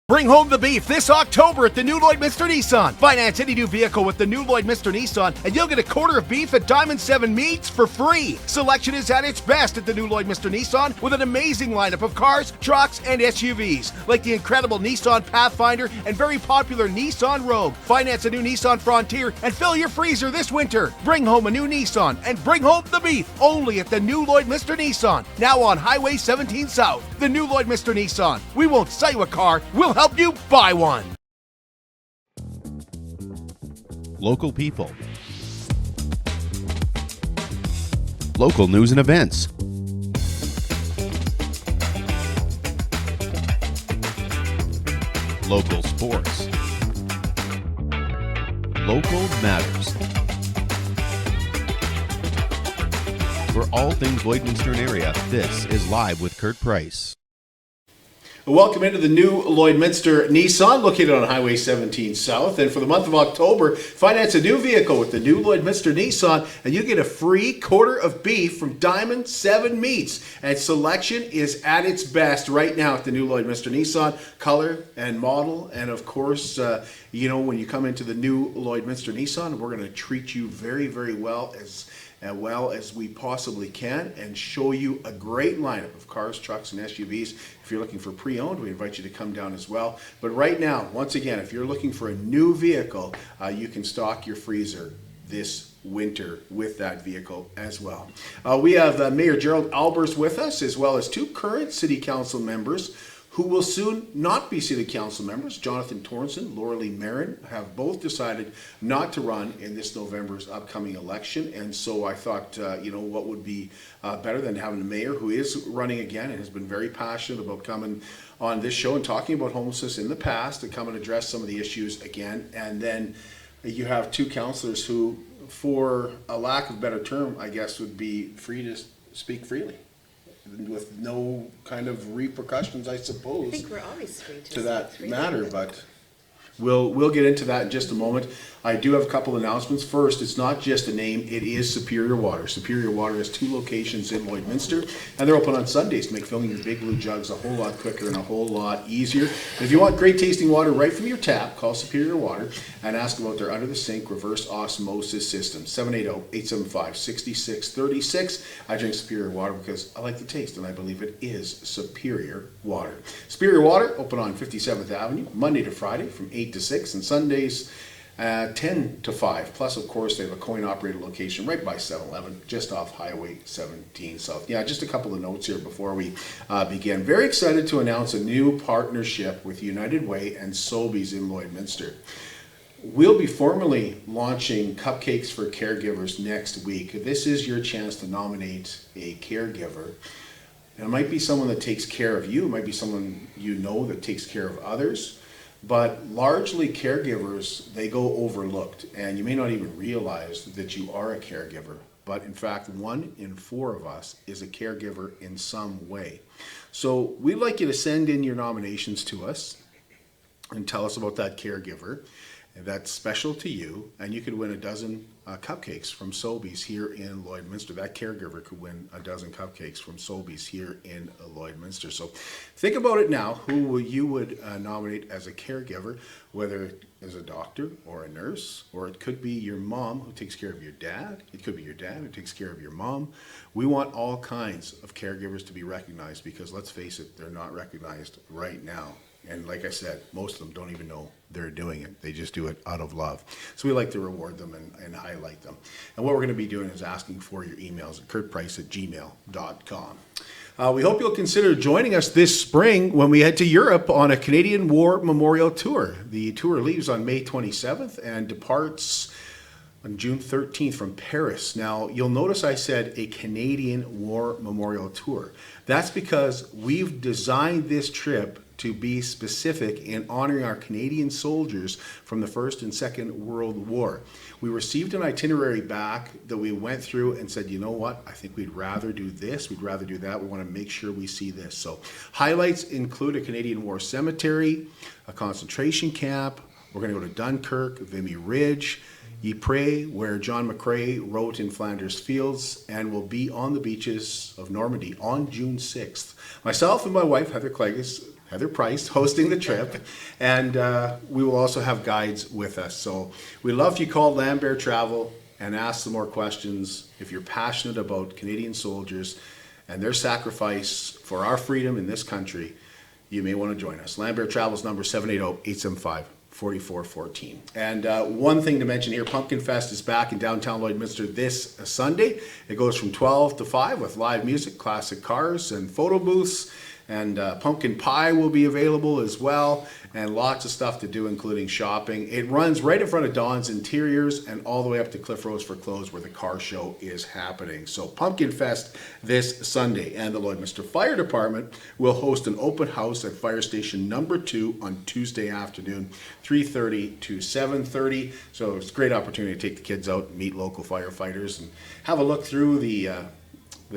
Bring home the beef this October at the new Lloydminster Nissan. Finance any new vehicle with the new Lloydminster Nissan and you'll get a quarter of beef at Diamond 7 Meats for free. Selection is at its best at the new Lloydminster Nissan with an amazing lineup of cars, trucks, and SUVs like the incredible Nissan Pathfinder and very popular Nissan Rogue. Finance a new Nissan Frontier and fill your freezer this winter. Bring home a new Nissan and bring home the beef only at the new Lloydminster Nissan. Now on Highway 17 South. The new Lloydminster Nissan. We won't sell you a car, we'll help you buy one. Local people. Local news and events. Local sports. Local matters. For all things Lloydminster area, this is Live with Kurt Price. Welcome into the new Lloydminster Nissan, located on Highway 17 South. And for the month of October, finance a new vehicle with the new Lloydminster Nissan, and you get a free quarter of beef from Diamond 7 Meats. And selection is at its best right now at the new Lloydminster Nissan, color and model. And of course, when you come into the new Lloydminster Nissan, we're going to treat you very, very well as we possibly can and show you a great lineup of cars, trucks, and SUVs. If you're looking for pre-owned, we invite you to come down as well. But right now, once again, if you're looking for a new vehicle, you can stock your freezer this winter with that vehicle as well. We have Mayor Gerald Aalbers with us, as well as two current City Council members who will soon not be City Council members. Jonathan Torresan, Lorelee Marin have both decided not to run in this November's upcoming election. And so I thought, what would be better than having a mayor who is running again and has been very passionate about coming on this show and talking about homelessness in the past, to come and address some of the issues again. And then you have two councillors who, for a lack of a better term, I guess, would be free to speak freely, with no kind of repercussions, I suppose. I think we're always free to that matter, but we'll get into that in just a moment. I do have a couple announcements. First, it's not just a name, it is Superior Water. Superior Water has two locations in Lloydminster, and they're open on Sundays to make filling your big blue jugs a whole lot quicker and a whole lot easier. And if you want great tasting water right from your tap, call Superior Water and ask about their under the sink reverse osmosis system. 780-875-6636. I drink Superior Water because I like the taste and I believe it is Superior Water. Superior Water, open on 57th Avenue, Monday to Friday from 8 to 6, and Sundays 10 to 5. Plus, of course, they have a coin-operated location right by 7-Eleven, just off Highway 17 South. Yeah, just a couple of notes here before we begin. Very excited to announce a new partnership with United Way and Sobeys in Lloydminster. We'll be formally launching Cupcakes for Caregivers next week. This is your chance to nominate a caregiver. And it might be someone that takes care of you. It might be someone you know that takes care of others. But largely caregivers, they go overlooked, and you may not even realize that you are a caregiver. But in fact, 1 in 4 of us is a caregiver in some way. So we'd like you to send in your nominations to us and tell us about that caregiver that's special to you, and you could win a dozen cupcakes from Sobeys here in Lloydminster. That caregiver could win a dozen cupcakes from Sobeys here in Lloydminster. So think about it now, who you would nominate as a caregiver, whether as a doctor or a nurse, or it could be your mom who takes care of your dad. It could be your dad who takes care of your mom. We want all kinds of caregivers to be recognized, because let's face it, they're not recognized right now. And like I said, most of them don't even know they're doing it. They just do it out of love. So we like to reward them and highlight them. And what we're going to be doing is asking for your emails at kurtprice@gmail.com. We hope you'll consider joining us this spring when we head to Europe on a Canadian War Memorial Tour. The tour leaves on May 27th and departs on June 13th from Paris. Now, you'll notice I said a Canadian War Memorial Tour. That's because we've designed this trip to be specific in honoring our Canadian soldiers from the First and Second World War. We received an itinerary back that we went through and said, you know what, I think we'd rather do this, we'd rather do that, we want to make sure we see this. So highlights include a Canadian War cemetery, a concentration camp, we're going to go to Dunkirk, Vimy Ridge, Ypres, where John McCrae wrote in Flanders Fields, and will be on the beaches of Normandy on June 6th. Myself and my wife, Heather Cleggis, Heather Price, hosting the trip, and we will also have guides with us. So we love if you call Lambert Travel and ask some more questions. If you're passionate about Canadian soldiers and their sacrifice for our freedom in this country, you may want to join us. Lambert Travel's number 780-875-4414. And one thing to mention here, Pumpkin Fest is back in downtown Lloydminster this Sunday. It goes from 12 to 5 with live music, classic cars, and photo booths. And pumpkin pie will be available as well, and lots of stuff to do, including shopping. It runs right in front of Dawn's Interiors and all the way up to Cliff Rose for Clothes, where the car show is happening. So Pumpkin Fest this Sunday, and the Lloydminster Fire Department will host an open house at Fire Station number 2 on Tuesday afternoon, 3:30 to 7:30. So it's a great opportunity to take the kids out, meet local firefighters, and have a look through the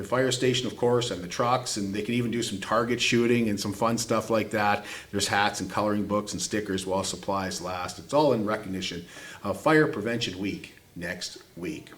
fire station, of course, and the trucks, and they can even do some target shooting and some fun stuff like that. There's hats and coloring books and stickers while supplies last. It's all in recognition of Fire Prevention Week next week.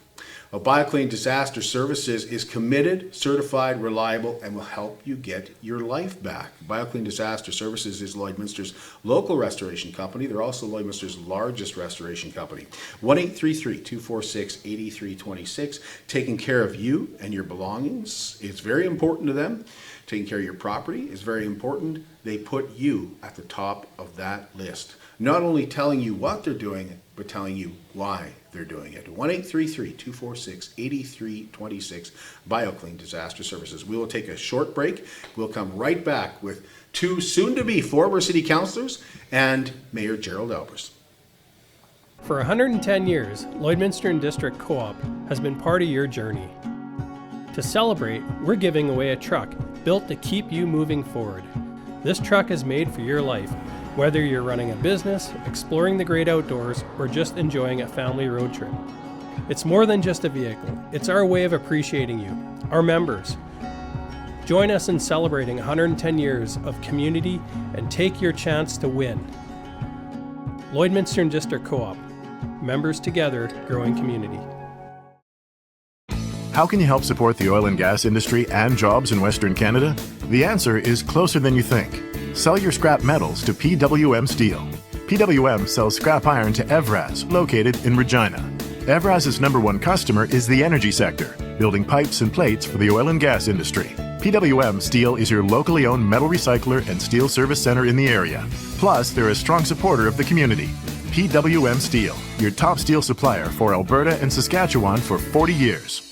BioClean Disaster Services is committed, certified, reliable, and will help you get your life back. BioClean Disaster Services is Lloydminster's local restoration company. They're also Lloydminster's largest restoration company. 1-833-246-8326. Taking care of you and your belongings is very important to them. Taking care of your property is very important. They put you at the top of that list. Not only telling you what they're doing, but telling you why they're doing it. 1-833-246-8326, BioClean Disaster Services. We will take a short break. We'll come right back with two soon-to-be former city councillors and Mayor Gerald Aalbers. For 110 years, Lloydminster and District Co-op has been part of your journey. To celebrate, we're giving away a truck built to keep you moving forward. This truck is made for your life, whether you're running a business, exploring the great outdoors, or just enjoying a family road trip. It's more than just a vehicle. It's our way of appreciating you, our members. Join us in celebrating 110 years of community and take your chance to win. Lloydminster and District Co-op. Members together, growing community. How can you help support the oil and gas industry and jobs in Western Canada? The answer is closer than you think. Sell your scrap metals to PWM Steel. PWM sells scrap iron to Evraz, located in Regina. Evraz's #1 customer is the energy sector, building pipes and plates for the oil and gas industry. PWM Steel is your locally owned metal recycler and steel service center in the area. Plus, they're a strong supporter of the community. PWM Steel, your top steel supplier for Alberta and Saskatchewan for 40 years.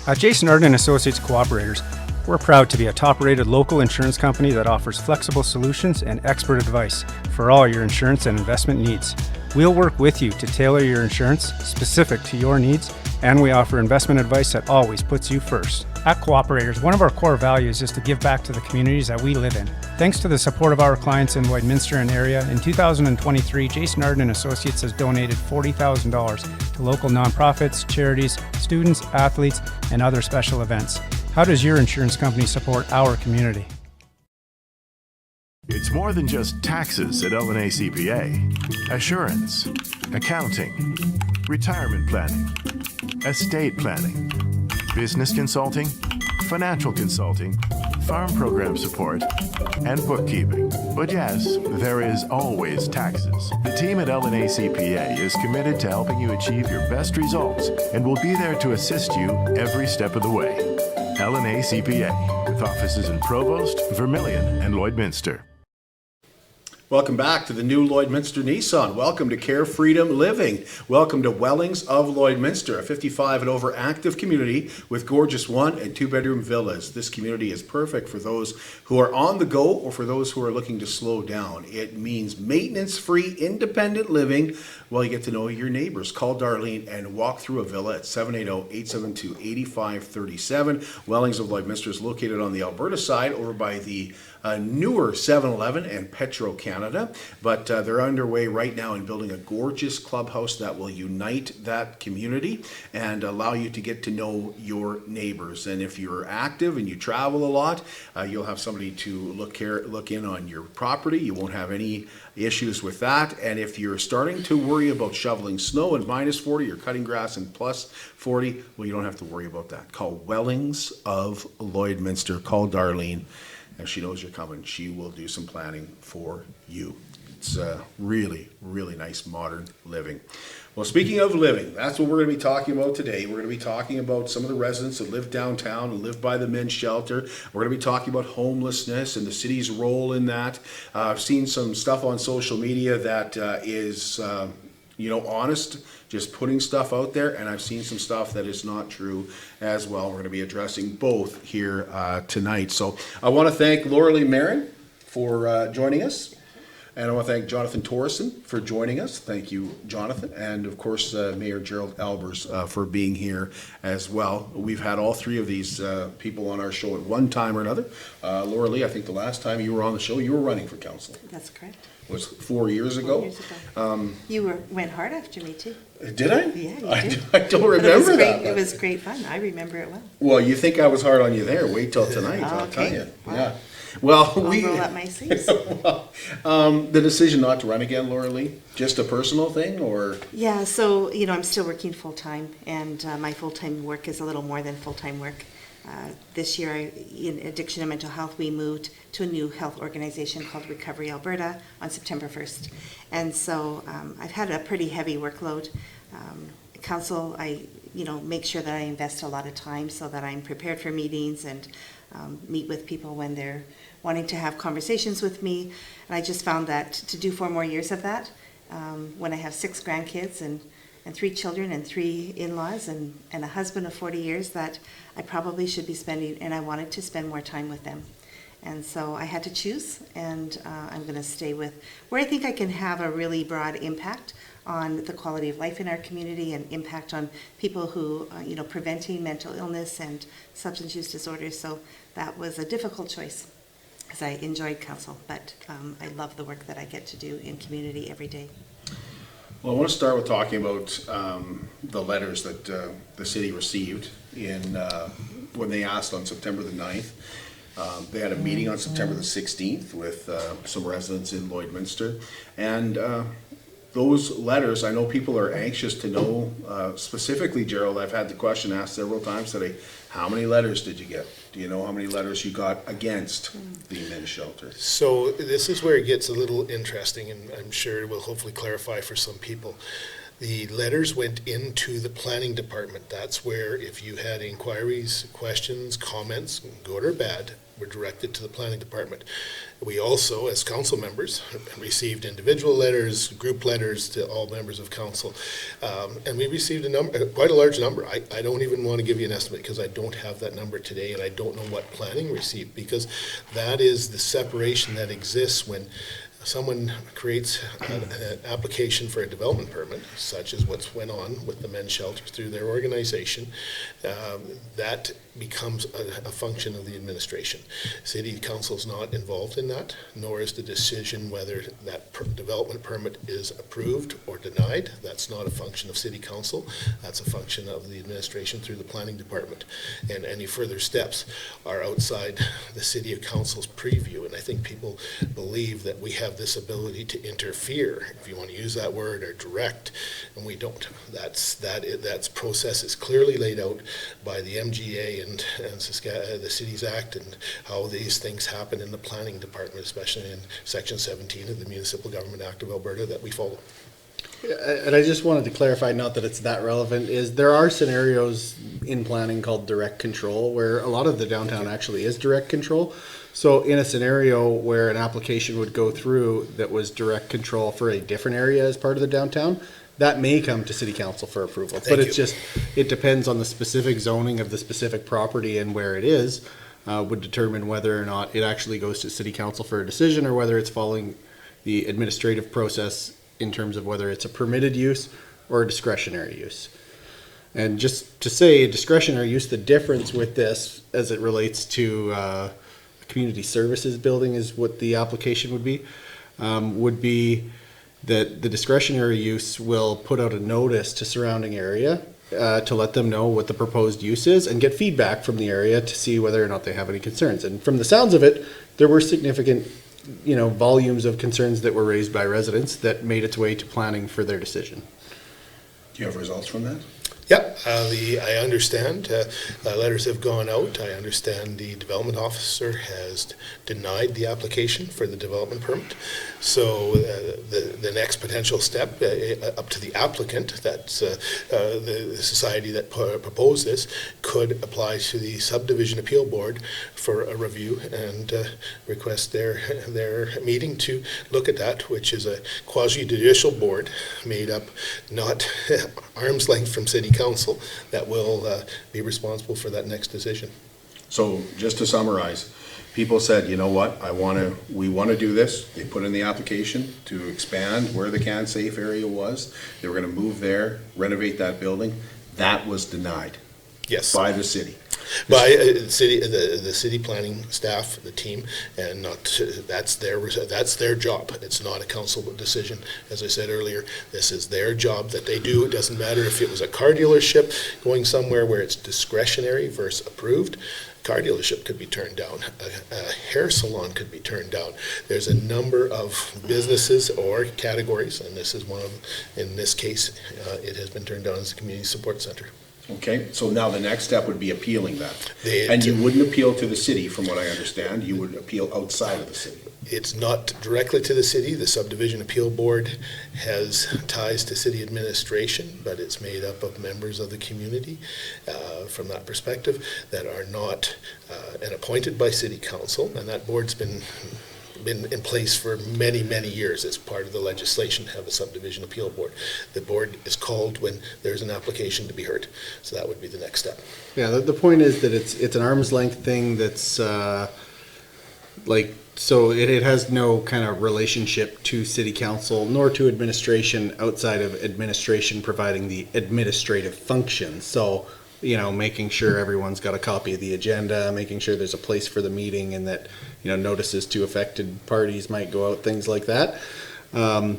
At Jason Arden Associates Cooperators, we're proud to be a top-rated local insurance company that offers flexible solutions and expert advice for all your insurance and investment needs. We'll work with you to tailor your insurance specific to your needs, and we offer investment advice that always puts you first. At Cooperators, one of our core values is to give back to the communities that we live in. Thanks to the support of our clients in Lloydminster and area, in 2023, Jason Arden Associates has donated $40,000 to local nonprofits, charities, students, athletes, and other special events. How does your insurance company support our community? It's more than just taxes at L&A CPA. Assurance, accounting, retirement planning, estate planning, business consulting, financial consulting, farm program support, and bookkeeping. But yes, there is always taxes. The team at L&A CPA is committed to helping you achieve your best results and will be there to assist you every step of the way. L&A CPA, with offices in Provost, Vermilion, and Lloydminster. Welcome back to the new Lloydminster Nissan. Welcome to Care Freedom Living. Welcome to Wellings of Lloydminster, a 55 and over active community with gorgeous 1- and 2-bedroom villas. This community is perfect for those who are on the go or for those who are looking to slow down. It means maintenance-free, independent living while you get to know your neighbors. Call Darlene and walk through a villa at 780-872-8537. Wellings of Lloydminster is located on the Alberta side over by the newer 7-Eleven and Petro Canada, but they're underway right now in building a gorgeous clubhouse that will unite that community and allow you to get to know your neighbors. And if you're active and you travel a lot, you'll have somebody to look in on your property. You won't have any issues with that. And if you're starting to worry about shoveling snow in -40 or cutting grass in +40, well, you don't have to worry about that. Call Wellings of Lloydminster. Call Darlene and she knows you're coming, she will do some planning for you. It's really, really nice modern living. Well, speaking of living, that's what we're going to be talking about today. We're going to be talking about some of the residents that live downtown and live by the men's shelter. We're going to be talking about homelessness and the city's role in that. I've seen some stuff on social media that is honest, just putting stuff out there, and I've seen some stuff that is not true as well. We're going to be addressing both here tonight. So I want to thank Lorelee Marin for joining us. And I want to thank Jonathan Torresan for joining us. Thank you, Jonathan. And of course, Mayor Gerald Aalbers for being here as well. We've had all three of these people on our show at one time or another. Lorelee, I think the last time you were on the show, you were running for council. That's correct. It was 4 years ago. 4 years ago. You went hard after me too. Did I? Yeah, you did. I don't remember that. It was great fun. I remember it well. Well, you think I was hard on you there. Wait till tonight, I'll tell you. Wow. Yeah. Well, I'll roll up my sleeves. The decision not to run again, Lorelee, just a personal thing, or? Yeah, so, I'm still working full-time, and my full-time work is a little more than full-time work. This year, in addiction and mental health, we moved to a new health organization called Recovery Alberta on September 1st. And so I've had a pretty heavy workload. Council, I make sure that I invest a lot of time so that I'm prepared for meetings and meet with people when they're wanting to have conversations with me. And I just found that to do 4 more years of that, when I have 6 grandkids and 3 children and 3 in-laws and a husband of 40 years, that I probably should be spending, and I wanted to spend more time with them. And so I had to choose, and I'm going to stay with where I think I can have a really broad impact on the quality of life in our community and impact on people who, preventing mental illness and substance use disorders. So that was a difficult choice, because I enjoyed council, but I love the work that I get to do in community every day. Well, I want to start with talking about the letters that the city received when they asked on September the 9th. They had a meeting on September the 16th with some residents in Lloydminster. And those letters, I know people are anxious to know, specifically, Gerald, I've had the question asked several times today, how many letters did you get? Do you know how many letters you got against the men's shelter? So this is where it gets a little interesting, and I'm sure it will hopefully clarify for some people. The letters went into the planning department. That's where, if you had inquiries, questions, comments, good or bad, were directed to the planning department. We also, as council members, received individual letters, group letters to all members of council, and we received quite a large number. I don't even want to give you an estimate because I don't have that number today, and I don't know what planning received, because that is the separation that exists when someone creates an application for a development permit, such as what's went on with the men's shelter through their organization. That becomes a function of the administration. City council is not involved in that, nor is the decision whether that development permit is approved or denied. That's not a function of city council. That's a function of the administration through the planning department. And any further steps are outside the city council's preview. And I think people believe that we have this ability to interfere, if you want to use that word, or direct, and we don't. That process is clearly laid out by the MGA and the Cities Act, and how these things happen in the planning department, especially in Section 17 of the Municipal Government Act of Alberta that we follow. And I just wanted to clarify, not that it's that relevant, is there are scenarios in planning called direct control, where a lot of the downtown actually is direct control. So in a scenario where an application would go through that was direct control for a different area as part of the downtown, that may come to city council for approval. But it's just, it depends on the specific zoning of the specific property and where it is, would determine whether or not it actually goes to city council for a decision, or whether it's following the administrative process in terms of whether it's a permitted use or a discretionary use. And just to say discretionary use, the difference with this as it relates to a community services building is what the application would be that the discretionary use will put out a notice to surrounding area to let them know what the proposed use is and get feedback from the area to see whether or not they have any concerns. And from the sounds of it, there were significant, volumes of concerns that were raised by residents that made its way to planning for their decision. Do you have results from that? Yeah, I understand. Letters have gone out. I understand the development officer has denied the application for the development permit. So the next potential step, up to the applicant, that's the society that proposed this, could apply to the subdivision appeal board for a review and request their meeting to look at that, which is a quasi-judicial board made up not arm's length from city council that will be responsible for that next decision. So just to summarize, people said, you know what, we want to do this. They put in the application to expand where the can safe area was. They were going to move there, renovate that building. That was denied. Yes. By the city. By the city planning staff, the team, and that's their job. It's not a council decision. As I said earlier, this is their job that they do. It doesn't matter if it was a car dealership going somewhere where it's discretionary versus approved. Car dealership could be turned down. A hair salon could be turned down. There's a number of businesses or categories, and this is one of them. In this case, it has been turned down as a community support center. Okay, so now the next step would be appealing that. And you wouldn't appeal to the city, from what I understand. You would appeal outside of the city. It's not directly to the city. The subdivision appeal board has ties to city administration, but it's made up of members of the community from that perspective that are not and appointed by city council, and that board's been in place for many, many years as part of the legislation to have a subdivision appeal board. The board is called when there's an application to be heard. So that would be the next step. Yeah, the point is that it's an arm's length thing that's so it has no kind of relationship to city council nor to administration outside of administration providing the administrative function. So, making sure everyone's got a copy of the agenda, making sure there's a place for the meeting and that, notices to affected parties might go out, things like that. And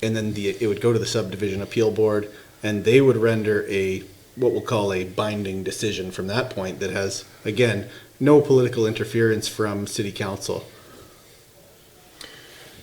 then it would go to the subdivision appeal board and they would render what we'll call a binding decision from that point that has, again, no political interference from city council.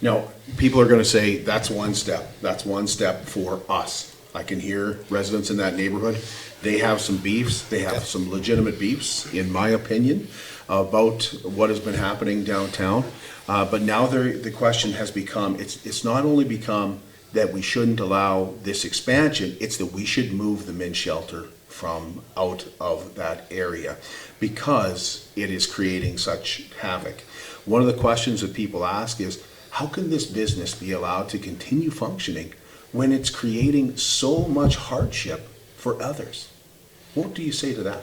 Now, people are going to say that's one step. That's one step for us. I can hear residents in that neighborhood. They have some beefs. They have some legitimate beefs, in my opinion, about what has been happening downtown. But now the question has become, it's not only become that we shouldn't allow this expansion, it's that we should move the men's shelter from out of that area because it is creating such havoc. One of the questions that people ask is, how can this business be allowed to continue functioning when it's creating so much hardship for others? What do you say to that?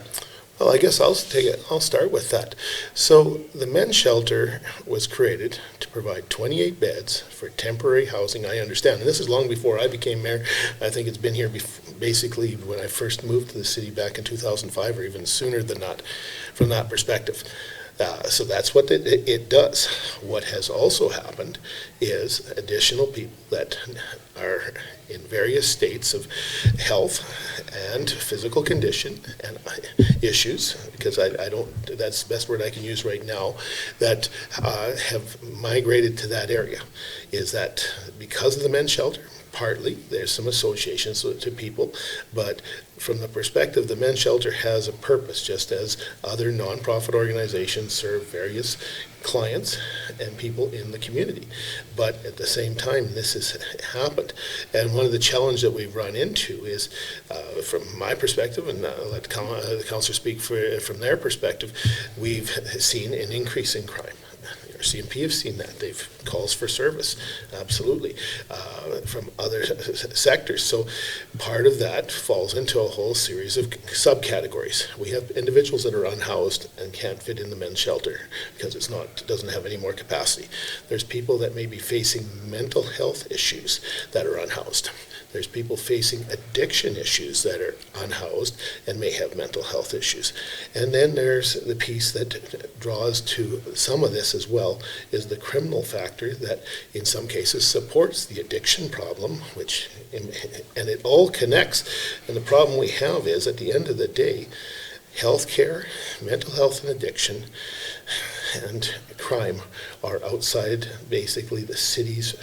Well, I guess I'll start with that. So the men's shelter was created to provide 28 beds for temporary housing, I understand. And this is long before I became mayor. I think it's been here basically when I first moved to the city back in 2005 or even sooner than that, from that perspective. So that's what it does. What has also happened is additional people that are in various states of health and physical condition and issues, because I don't, that's the best word I can use right now, that have migrated to that area, is that because of the men's shelter, partly there's some associations to people, but from the perspective, the men's shelter has a purpose, just as other nonprofit organizations serve various clients and people in the community. But at the same time, this has happened. And one of the challenges that we've run into is, from my perspective, and I'll let the councillor speak from their perspective, we've seen an increase in crime. Our CMP have seen that. They've calls for service, absolutely, from other sectors. So part of that falls into a whole series of subcategories. We have individuals that are unhoused and can't fit in the men's shelter because it doesn't have any more capacity. There's people that may be facing mental health issues that are unhoused. There's people facing addiction issues that are unhoused and may have mental health issues. And then there's the piece that draws to some of this as well, is the criminal factor that in some cases supports the addiction problem, and it all connects. And the problem we have is, at the end of the day, healthcare, mental health and addiction and crime are outside basically the city's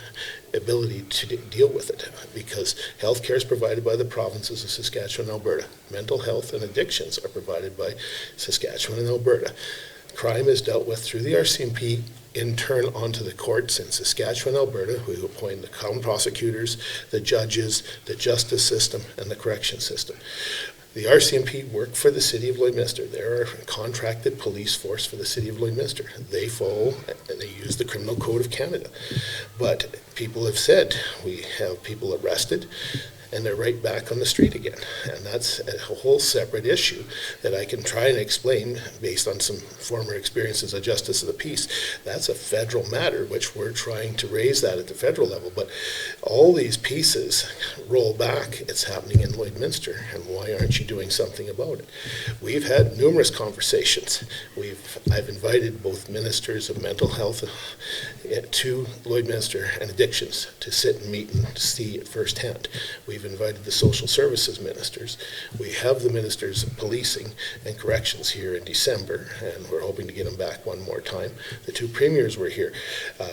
ability to deal with it, because healthcare is provided by the provinces of Saskatchewan and Alberta. Mental health and addictions are provided by Saskatchewan and Alberta. Crime is dealt with through the RCMP, in turn onto the courts in Saskatchewan, Alberta, who appoint the crown prosecutors, the judges, the justice system, and the correction system. The RCMP work for the City of Lloydminster. They're a contracted police force for the City of Lloydminster. They follow and they use the Criminal Code of Canada. But people have said, we have people arrested and they're right back on the street again. And that's a whole separate issue that I can try and explain based on some former experiences of Justice of the Peace. That's a federal matter, which we're trying to raise that at the federal level. But all these pieces roll back. It's happening in Lloydminster, and why aren't you doing something about it? We've had numerous conversations. I've invited both ministers of mental health to Lloydminster and addictions to sit and meet and see it firsthand. We've invited the social services ministers. We have the ministers of policing and corrections here in December, and we're hoping to get them back one more time. The two premiers were here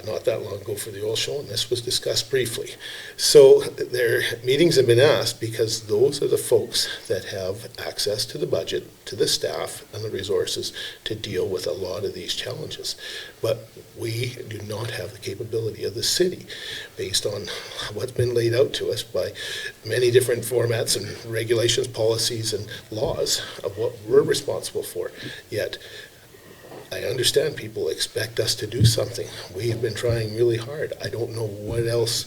not that long ago for the oil show, and this was discussed briefly. So their meetings have been asked because those are the folks that have access to the budget, to the staff, and the resources to deal with a lot of these challenges. But we do not have the capability of the city, based on what's been laid out to us by many different formats and regulations, policies, and laws of what we're responsible for. Yet, I understand people expect us to do something. We have been trying really hard. I don't know what else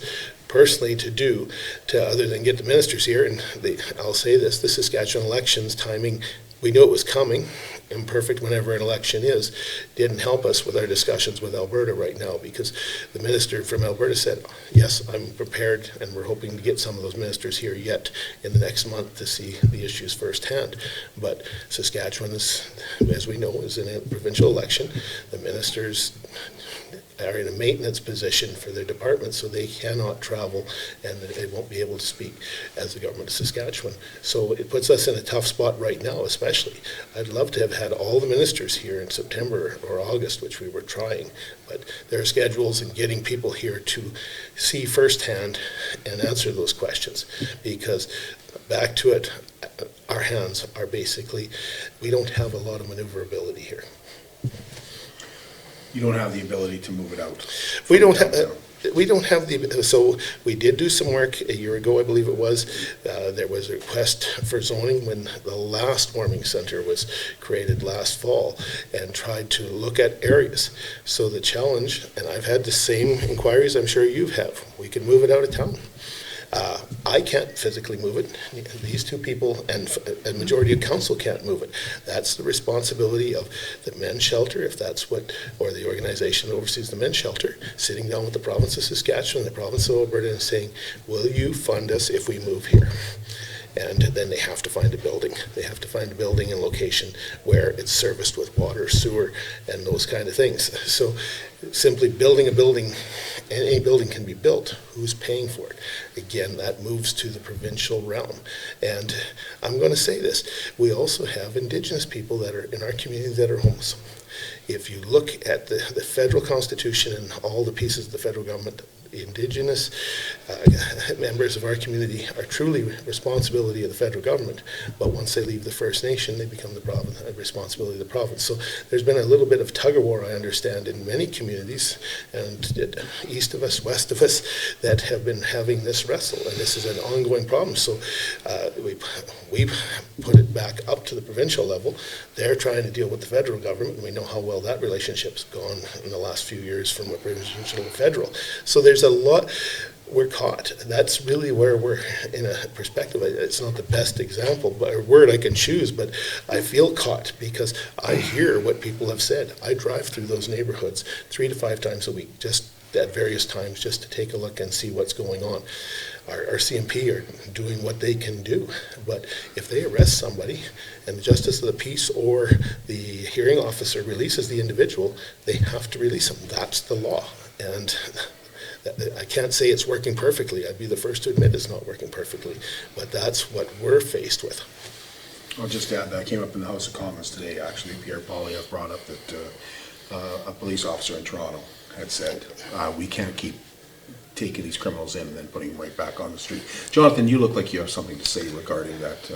personally to do other than get the ministers here. And I'll say this, the Saskatchewan elections timing, we knew it was coming. Imperfect whenever an election is, didn't help us with our discussions with Alberta right now, because the minister from Alberta said, yes, I'm prepared, and we're hoping to get some of those ministers here yet in the next month to see the issues firsthand. But Saskatchewan is, as we know, is in a provincial election. The ministers are in a maintenance position for their department, so they cannot travel and they won't be able to speak as the government of Saskatchewan. So it puts us in a tough spot right now, especially. I'd love to have had all the ministers here in September or August, which we were trying, but their schedules and getting people here to see firsthand and answer those questions, because back to it, our hands are basically, we don't have a lot of maneuverability here. You don't have the ability to move it out. We don't have the, so we did do some work a year ago, I believe it was. There was a request for zoning when the last warming center was created last fall, and tried to look at areas. So the challenge, and I've had the same inquiries I'm sure you have, we can move it out of town. I can't physically move it. These two people and a majority of council can't move it. That's the responsibility of the men's shelter, if that's what, or the organization that oversees the men's shelter, sitting down with the province of Saskatchewan, the province of Alberta, and saying, will you fund us if we move here? And then they have to find a building. They have to find a building and location where it's serviced with water, sewer, and those kind of things. So simply building a building, any building can be built. Who's paying for it? Again, that moves to the provincial realm. And I'm going to say this, we also have Indigenous people that are in our community that are homeless. If you look at the federal constitution and all the pieces of the federal government, Indigenous members of our community are truly responsibility of the federal government, but once they leave the First Nation, they become the province, responsibility of the province. So there's been a little bit of tug-of-war, I understand, in many communities, and east of us, west of us, that have been having this wrestle, and this is an ongoing problem. So we put it back up to the provincial level. They're trying to deal with the federal government, and we know how well that relationship's gone in the last few years from a provincial to federal. So there's a lot, we're caught. That's really where we're in a perspective. It's not the best example, but a word I can choose, but I feel caught because I hear what people have said. I drive through those neighborhoods 3 to 5 times a week, just at various times, just to take a look and see what's going on. Our CMP are doing what they can do, but if they arrest somebody and the Justice of the Peace or the hearing officer releases the individual, they have to release them. That's the law. And I can't say it's working perfectly. I'd be the first to admit it's not working perfectly, but that's what we're faced with. I'll just add that came up in the House of Commons today, actually. Pierre Poilievre brought up that a police officer in Toronto had said, we can't keep taking these criminals in and then putting them right back on the street. Jonathan, you look like you have something to say regarding that.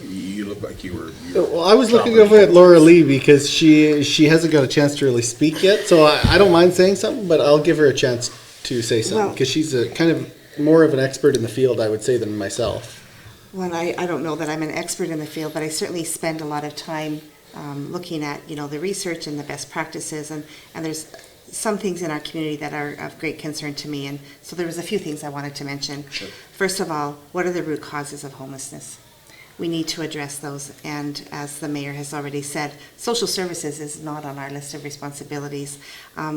You look like you were... Well, I was looking over at Lorelee because she hasn't got a chance to really speak yet, so I don't mind saying something, but I'll give her a chance to say something because she's a kind of more of an expert in the field, I would say, than myself. Well, I don't know that I'm an expert in the field, but I certainly spend a lot of time looking at, the research and the best practices, and there's some things in our community that are of great concern to me, and so there was a few things I wanted to mention. Sure. First of all, what are the root causes of homelessness? We need to address those, and as the mayor has already said, social services is not on our list of responsibilities,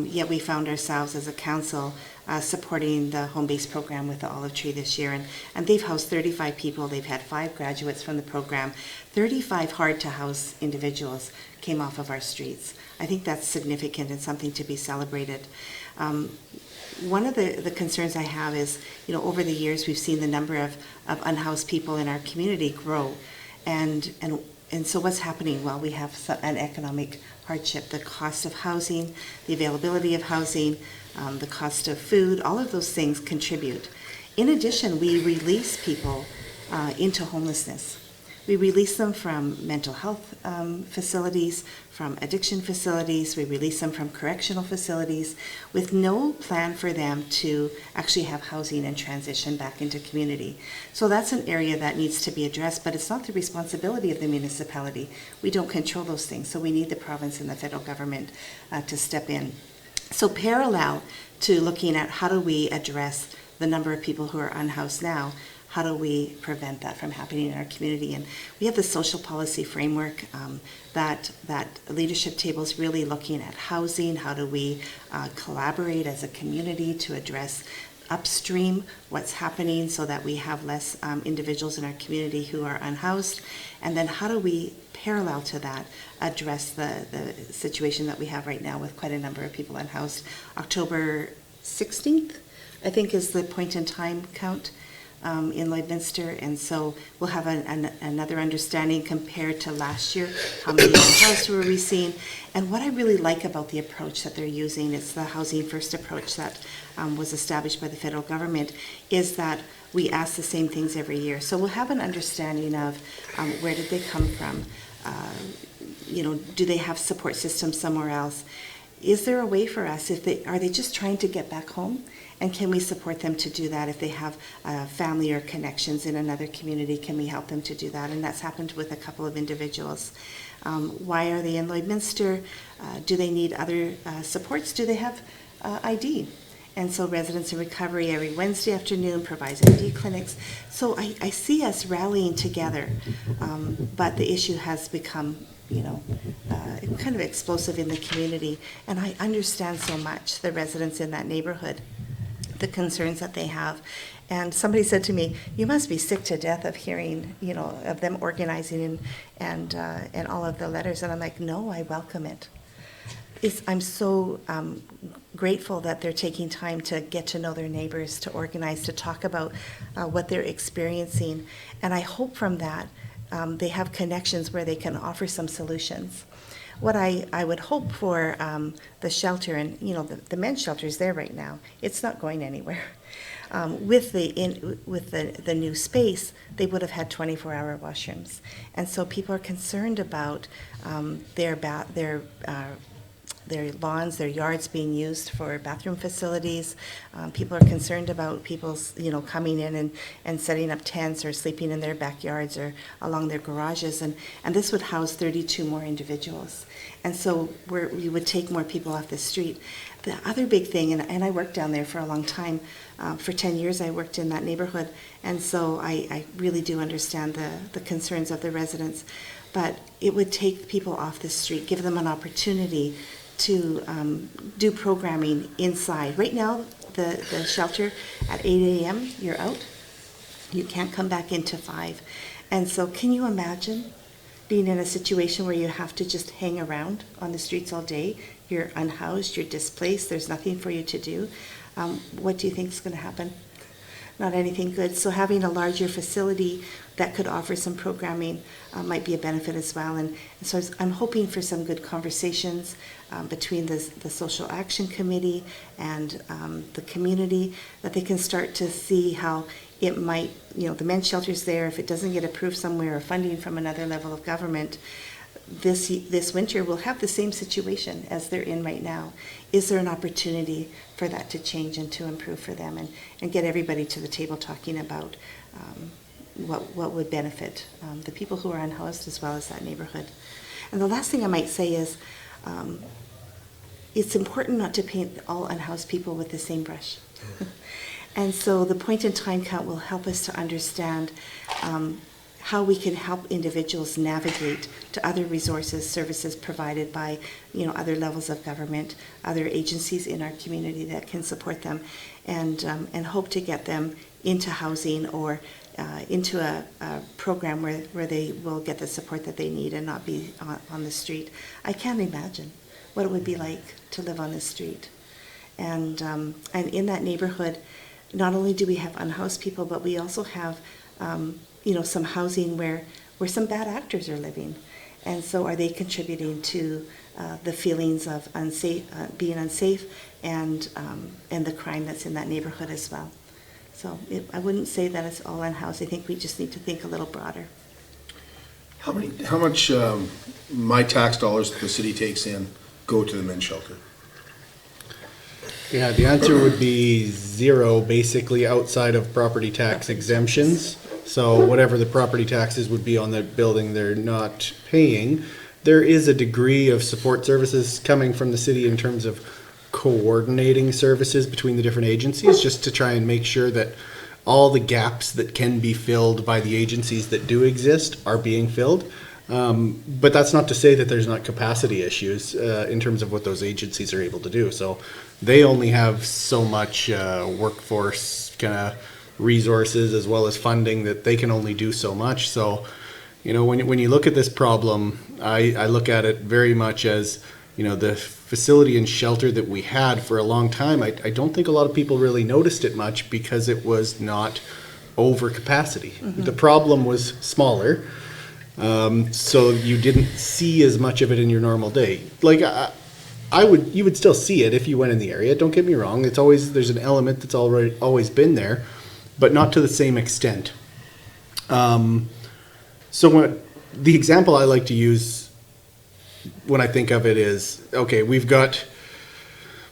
yet we found ourselves as a council supporting the home-based program with the Olive Tree this year, and they've housed 35 people. They've had 5 graduates from the program. 35 hard-to-house individuals came off of our streets. I think that's significant and something to be celebrated. One of the concerns I have is, over the years we've seen the number of unhoused people in our community grow, and so what's happening? Well, we have an economic hardship. The cost of housing, the availability of housing, the cost of food, all of those things contribute. In addition, we release people into homelessness. We release them from mental health facilities, from addiction facilities. We release them from correctional facilities with no plan for them to actually have housing and transition back into community. So that's an area that needs to be addressed, but it's not the responsibility of the municipality. We don't control those things, so we need the province and the federal government to step in. So parallel to looking at how do we address the number of people who are unhoused now, how do we prevent that from happening in our community? And we have the social policy framework that leadership table is really looking at housing. How do we collaborate as a community to address upstream what's happening so that we have less individuals in our community who are unhoused? And then how do we, parallel to that, address the situation that we have right now with quite a number of people unhoused? October 16th, I think, is the point in time count in Lloydminster, and so we'll have another understanding compared to last year. How many unhoused were we seeing? And what I really like about the approach that they're using, it's the Housing First approach that was established by the federal government, is that we ask the same things every year. So we'll have an understanding of where did they come from? Do they have support systems somewhere else? Is there a way for us, are they just trying to get back home? And can we support them to do that? If they have family or connections in another community, can we help them to do that? And that's happened with a couple of individuals. Why are they in Lloydminster? Do they need other supports? Do they have ID? And so Residents in Recovery every Wednesday afternoon provides ID clinics. So I see us rallying together, but the issue has become kind of explosive in the community, and I understand so much the residents in that neighborhood, the concerns that they have. And somebody said to me, you must be sick to death of hearing, of them organizing and all of the letters. And I'm like, no, I welcome it. I'm so grateful that they're taking time to get to know their neighbors, to organize, to talk about what they're experiencing. And I hope from that they have connections where they can offer some solutions. What I would hope for the shelter, and the men's shelter is there right now. It's not going anywhere. With the new space, they would have had 24-hour washrooms, and so people are concerned about their lawns, their yards being used for bathroom facilities. People are concerned about people's, coming in and setting up tents or sleeping in their backyards or along their garages. And this would house 32 more individuals. And so we would take more people off the street. The other big thing, and I worked down there for a long time, for 10 years I worked in that neighborhood, and so I really do understand the concerns of the residents. But it would take people off the street, give them an opportunity to do programming inside. Right now, the shelter at 8 a.m., you're out. You can't come back into 5. And so can you imagine being in a situation where you have to just hang around on the streets all day? You're unhoused, you're displaced, there's nothing for you to do. What do you think is going to happen? not anything good. So having a larger facility that could offer some programming might be a benefit as well. And so I'm hoping for some good conversations between the Social Action Committee and the community, that they can start to see how it might, the men's shelter's there. If it doesn't get approved somewhere or funding from another level of government, this winter we'll have the same situation as they're in right now. Is there an opportunity for that to change and to improve for them, and get everybody to the table talking about what would benefit the people who are unhoused as well as that neighborhood? And the last thing I might say is it's important not to paint all unhoused people with the same brush. And so the point in time count will help us to understand how we can help individuals navigate to other resources, services provided by other levels of government, other agencies in our community that can support them, and hope to get them into housing or into a program where they will get the support that they need and not be on the street. I can't imagine what it would be like to live on the street. And in that neighborhood, not only do we have unhoused people, but we also have some housing where some bad actors are living. And so are they contributing to the feelings of being unsafe and the crime that's in that neighborhood as well? So I wouldn't say that it's all unhoused. I think we just need to think a little broader. How much my tax dollars that the city takes in go to the men's shelter? Yeah, the answer would be zero, basically, outside of property tax exemptions. So whatever the property taxes would be on the building they're not paying. There is a degree of support services coming from the city in terms of coordinating services between the different agencies, just to try and make sure that all the gaps that can be filled by the agencies that do exist are being filled. But that's not to say that there's not capacity issues in terms of what those agencies are able to do. So they only have so much workforce kind of resources as well as funding that they can only do so much. So, when you look at this problem, I look at it very much as, the facility and shelter that we had for a long time. I don't think a lot of people really noticed it much because it was not over capacity. Mm-hmm. The problem was smaller. So you didn't see as much of it in your normal day. Like you would still see it if you went in the area. Don't get me wrong. There's an element that's always been there, but not to the same extent. So the example I like to use when I think of it is, okay, we've got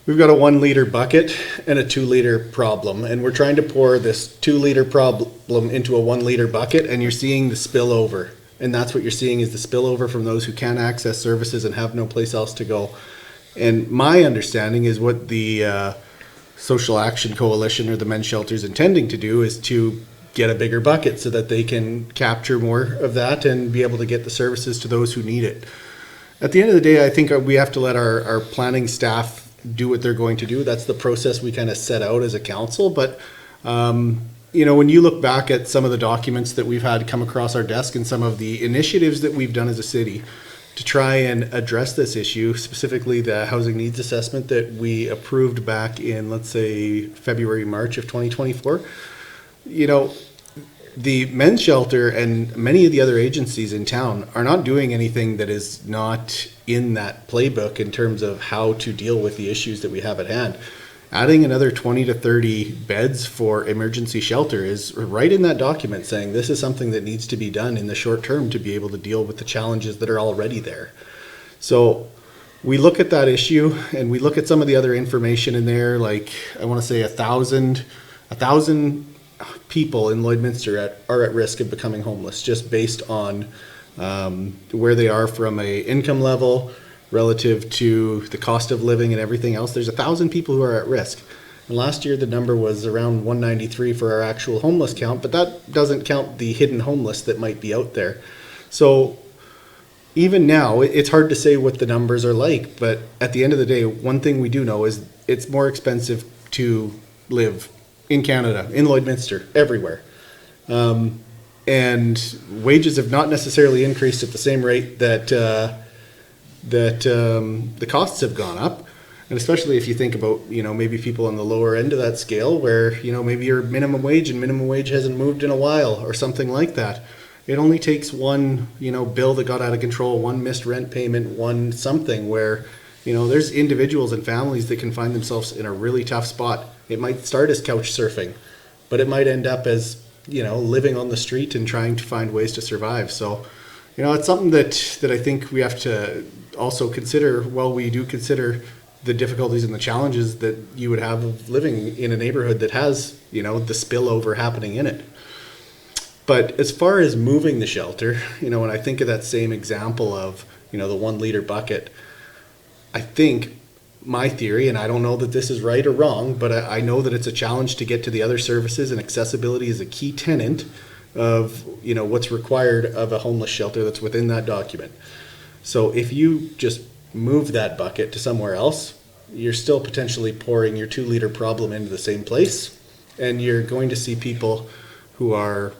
a 1 liter bucket and a 2 liter problem, and we're trying to pour this 2 liter problem into a 1 liter bucket, and you're seeing the spillover. And that's what you're seeing is the spillover from those who can't access services and have no place else to go. And my understanding is what the Social Action Coalition or the men's shelter is intending to do is to get a bigger bucket so that they can capture more of that and be able to get the services to those who need it. At the end of the day, I think we have to let our planning staff do what they're going to do. That's the process we kind of set out as a council. But when you look back at some of the documents that we've had come across our desk and some of the initiatives that we've done as a city to try and address this issue, specifically the housing needs assessment that we approved back in, let's say, February, March of 2024, the men's shelter and many of the other agencies in town are not doing anything that is not in that playbook in terms of how to deal with the issues that we have at hand. Adding another 20 to 30 beds for emergency shelter is right in that document saying this is something that needs to be done in the short term to be able to deal with the challenges that are already there. So we look at that issue and we look at some of the other information in there, like I want to say 1,000 people in Lloydminster are at risk of becoming homeless just based on where they are from a income level relative to the cost of living and everything else. There's 1,000 people who are at risk. And last year the number was around 193 for our actual homeless count, but that doesn't count the hidden homeless that might be out there. So even now, it's hard to say what the numbers are like, but at the end of the day, one thing we do know is it's more expensive to live in Canada, in Lloydminster, everywhere. And wages have not necessarily increased at the same rate that the costs have gone up. And especially if you think about, maybe people on the lower end of that scale where, maybe your minimum wage hasn't moved in a while or something like that. It only takes one, bill that got out of control, one missed rent payment, one something where, there's individuals and families that can find themselves in a really tough spot. It might start as couch surfing, but it might end up as, living on the street and trying to find ways to survive. So, it's something that I think we have to also consider while we do consider the difficulties and the challenges that you would have of living in a neighborhood that has, the spillover happening in it. But as far as moving the shelter, when I think of that same example of, the 1 liter bucket, I think my theory, and I don't know that this is right or wrong, but I know that it's a challenge to get to the other services, and accessibility is a key tenet of, what's required of a homeless shelter that's within that document. So if you just move that bucket to somewhere else, you're still potentially pouring your 2 liter problem into the same place, and you're going to see people who are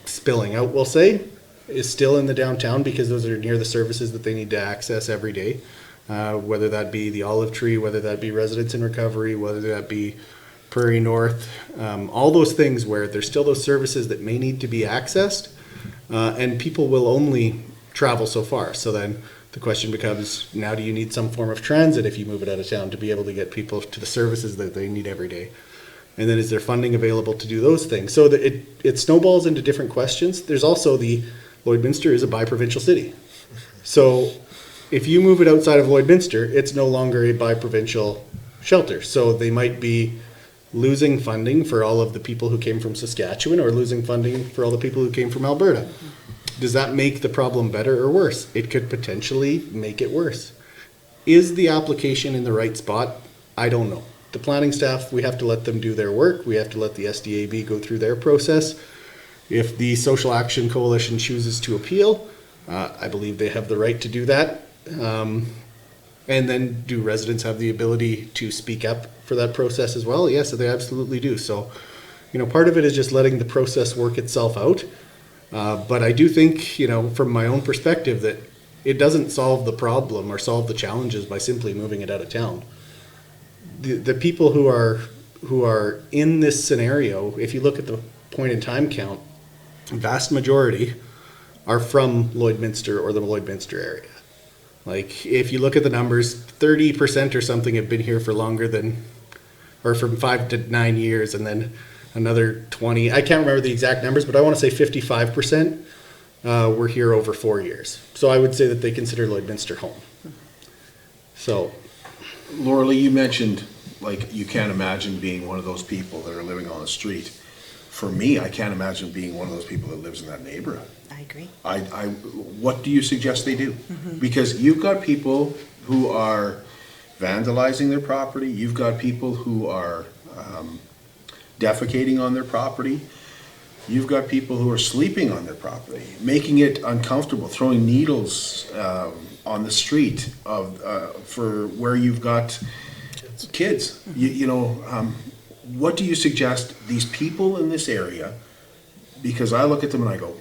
spilling out, we'll say, is still in the downtown because those are near the services that they need to access every day, whether that be the Olive Tree, whether that be Residents in Recovery, whether that be Prairie North, all those things where there's still those services that may need to be accessed, and people will only travel so far. So then the question becomes, now do you need some form of transit if you move it out of town to be able to get people to the services that they need every day? And then is there funding available to do those things? So that it snowballs into different questions. There's also the Lloydminster is a bi-provincial city. So if you move it outside of Lloydminster, it's no longer a bi-provincial shelter. So they might be losing funding for all of the people who came from Saskatchewan or losing funding for all the people who came from Alberta. Does that make the problem better or worse? It could potentially make it worse. Is the application in the right spot? I don't know. The planning staff, we have to let them do their work. We have to let the SDAB go through their process. If the Social Action Coalition chooses to appeal, I believe they have the right to do that. And then do residents have the ability to speak up for that process as well? Yes, they absolutely do. So, part of it is just letting the process work itself out. But I do think, from my own perspective, that it doesn't solve the problem or solve the challenges by simply moving it out of town. The people who are in this scenario, if you look at the point in time count, vast majority are from Lloydminster or the Lloydminster area. Like, if you look at the numbers, 30% or something have been here for longer than, or from 5 to 9 years, and then another 20, I can't remember the exact numbers, but I want to say 55% were here over 4 years. So I would say that they consider Lloydminster home. So, Lorelee, you mentioned, you can't imagine being one of those people that are living on the street. For me, I can't imagine being one of those people that lives in that neighborhood. I agree. What do you suggest they do? Mm-hmm. Because you've got people who are vandalizing their property. You've got people who are defecating on their property. You've got people who are sleeping on their property, making it uncomfortable, throwing needles on the street for where you've got kids. What do you suggest these people in this area? Because I look at them and I go,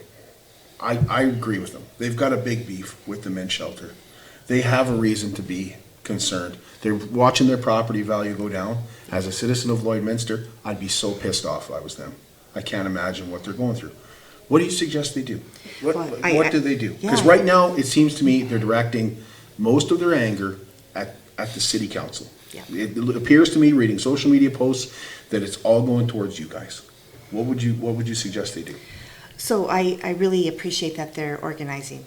I agree with them. They've got a big beef with the men's shelter. They have a reason to be concerned. They're watching their property value go down. As a citizen of Lloydminster, I'd be so pissed off if I was them. I can't imagine what they're going through. What do you suggest they do? What do they do? Because right now, it seems to me they're directing most of their anger at the city council. Yeah. It appears to me, reading social media posts, that it's all going towards you guys. What would you suggest they do? So I really appreciate that they're organizing.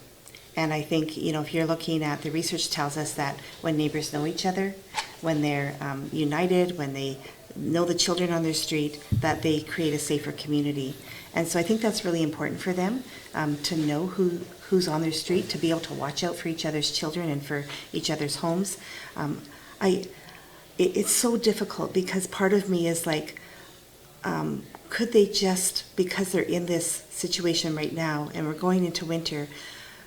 And I think, if you're looking at, the research tells us that when neighbors know each other, when they're united, when they know the children on their street, that they create a safer community. And so I think that's really important for them, to know who's on their street, to be able to watch out for each other's children and for each other's homes. It's so difficult because part of me is like, could they just, because they're in this situation right now and we're going into winter,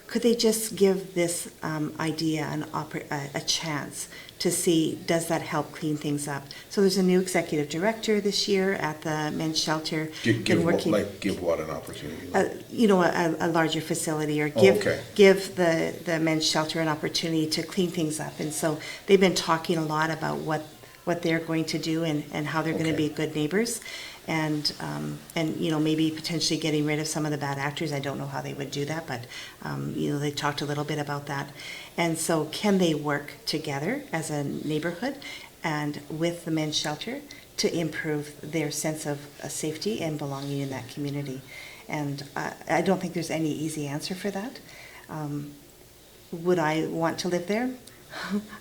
could they just give this idea a chance to see, does that help clean things up? So there's a new executive director this year at the men's shelter. Give what an opportunity? A larger facility, or give the men's shelter an opportunity to clean things up. And so they've been talking a lot about what they're going to do and how they're going to be good neighbors. And maybe potentially getting rid of some of the bad actors. I don't know how they would do that, but they talked a little bit about that. And so can they work together as a neighborhood and with the men's shelter to improve their sense of safety and belonging in that community? And I don't think there's any easy answer for that. Would I want to live there?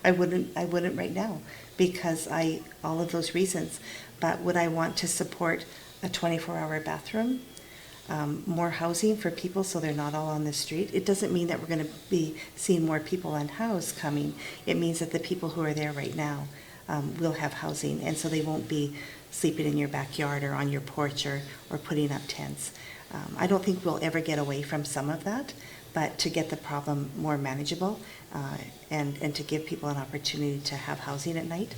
I wouldn't right now, because all of those reasons. But would I want to support a 24-hour bathroom, more housing for people so they're not all on the street? It doesn't mean that we're going to be seeing more people unhoused coming. It means that the people who are there right now will have housing, and so they won't be sleeping in your backyard or on your porch or putting up tents. I don't think we'll ever get away from some of that, but to get the problem more manageable and to give people an opportunity to have housing at night.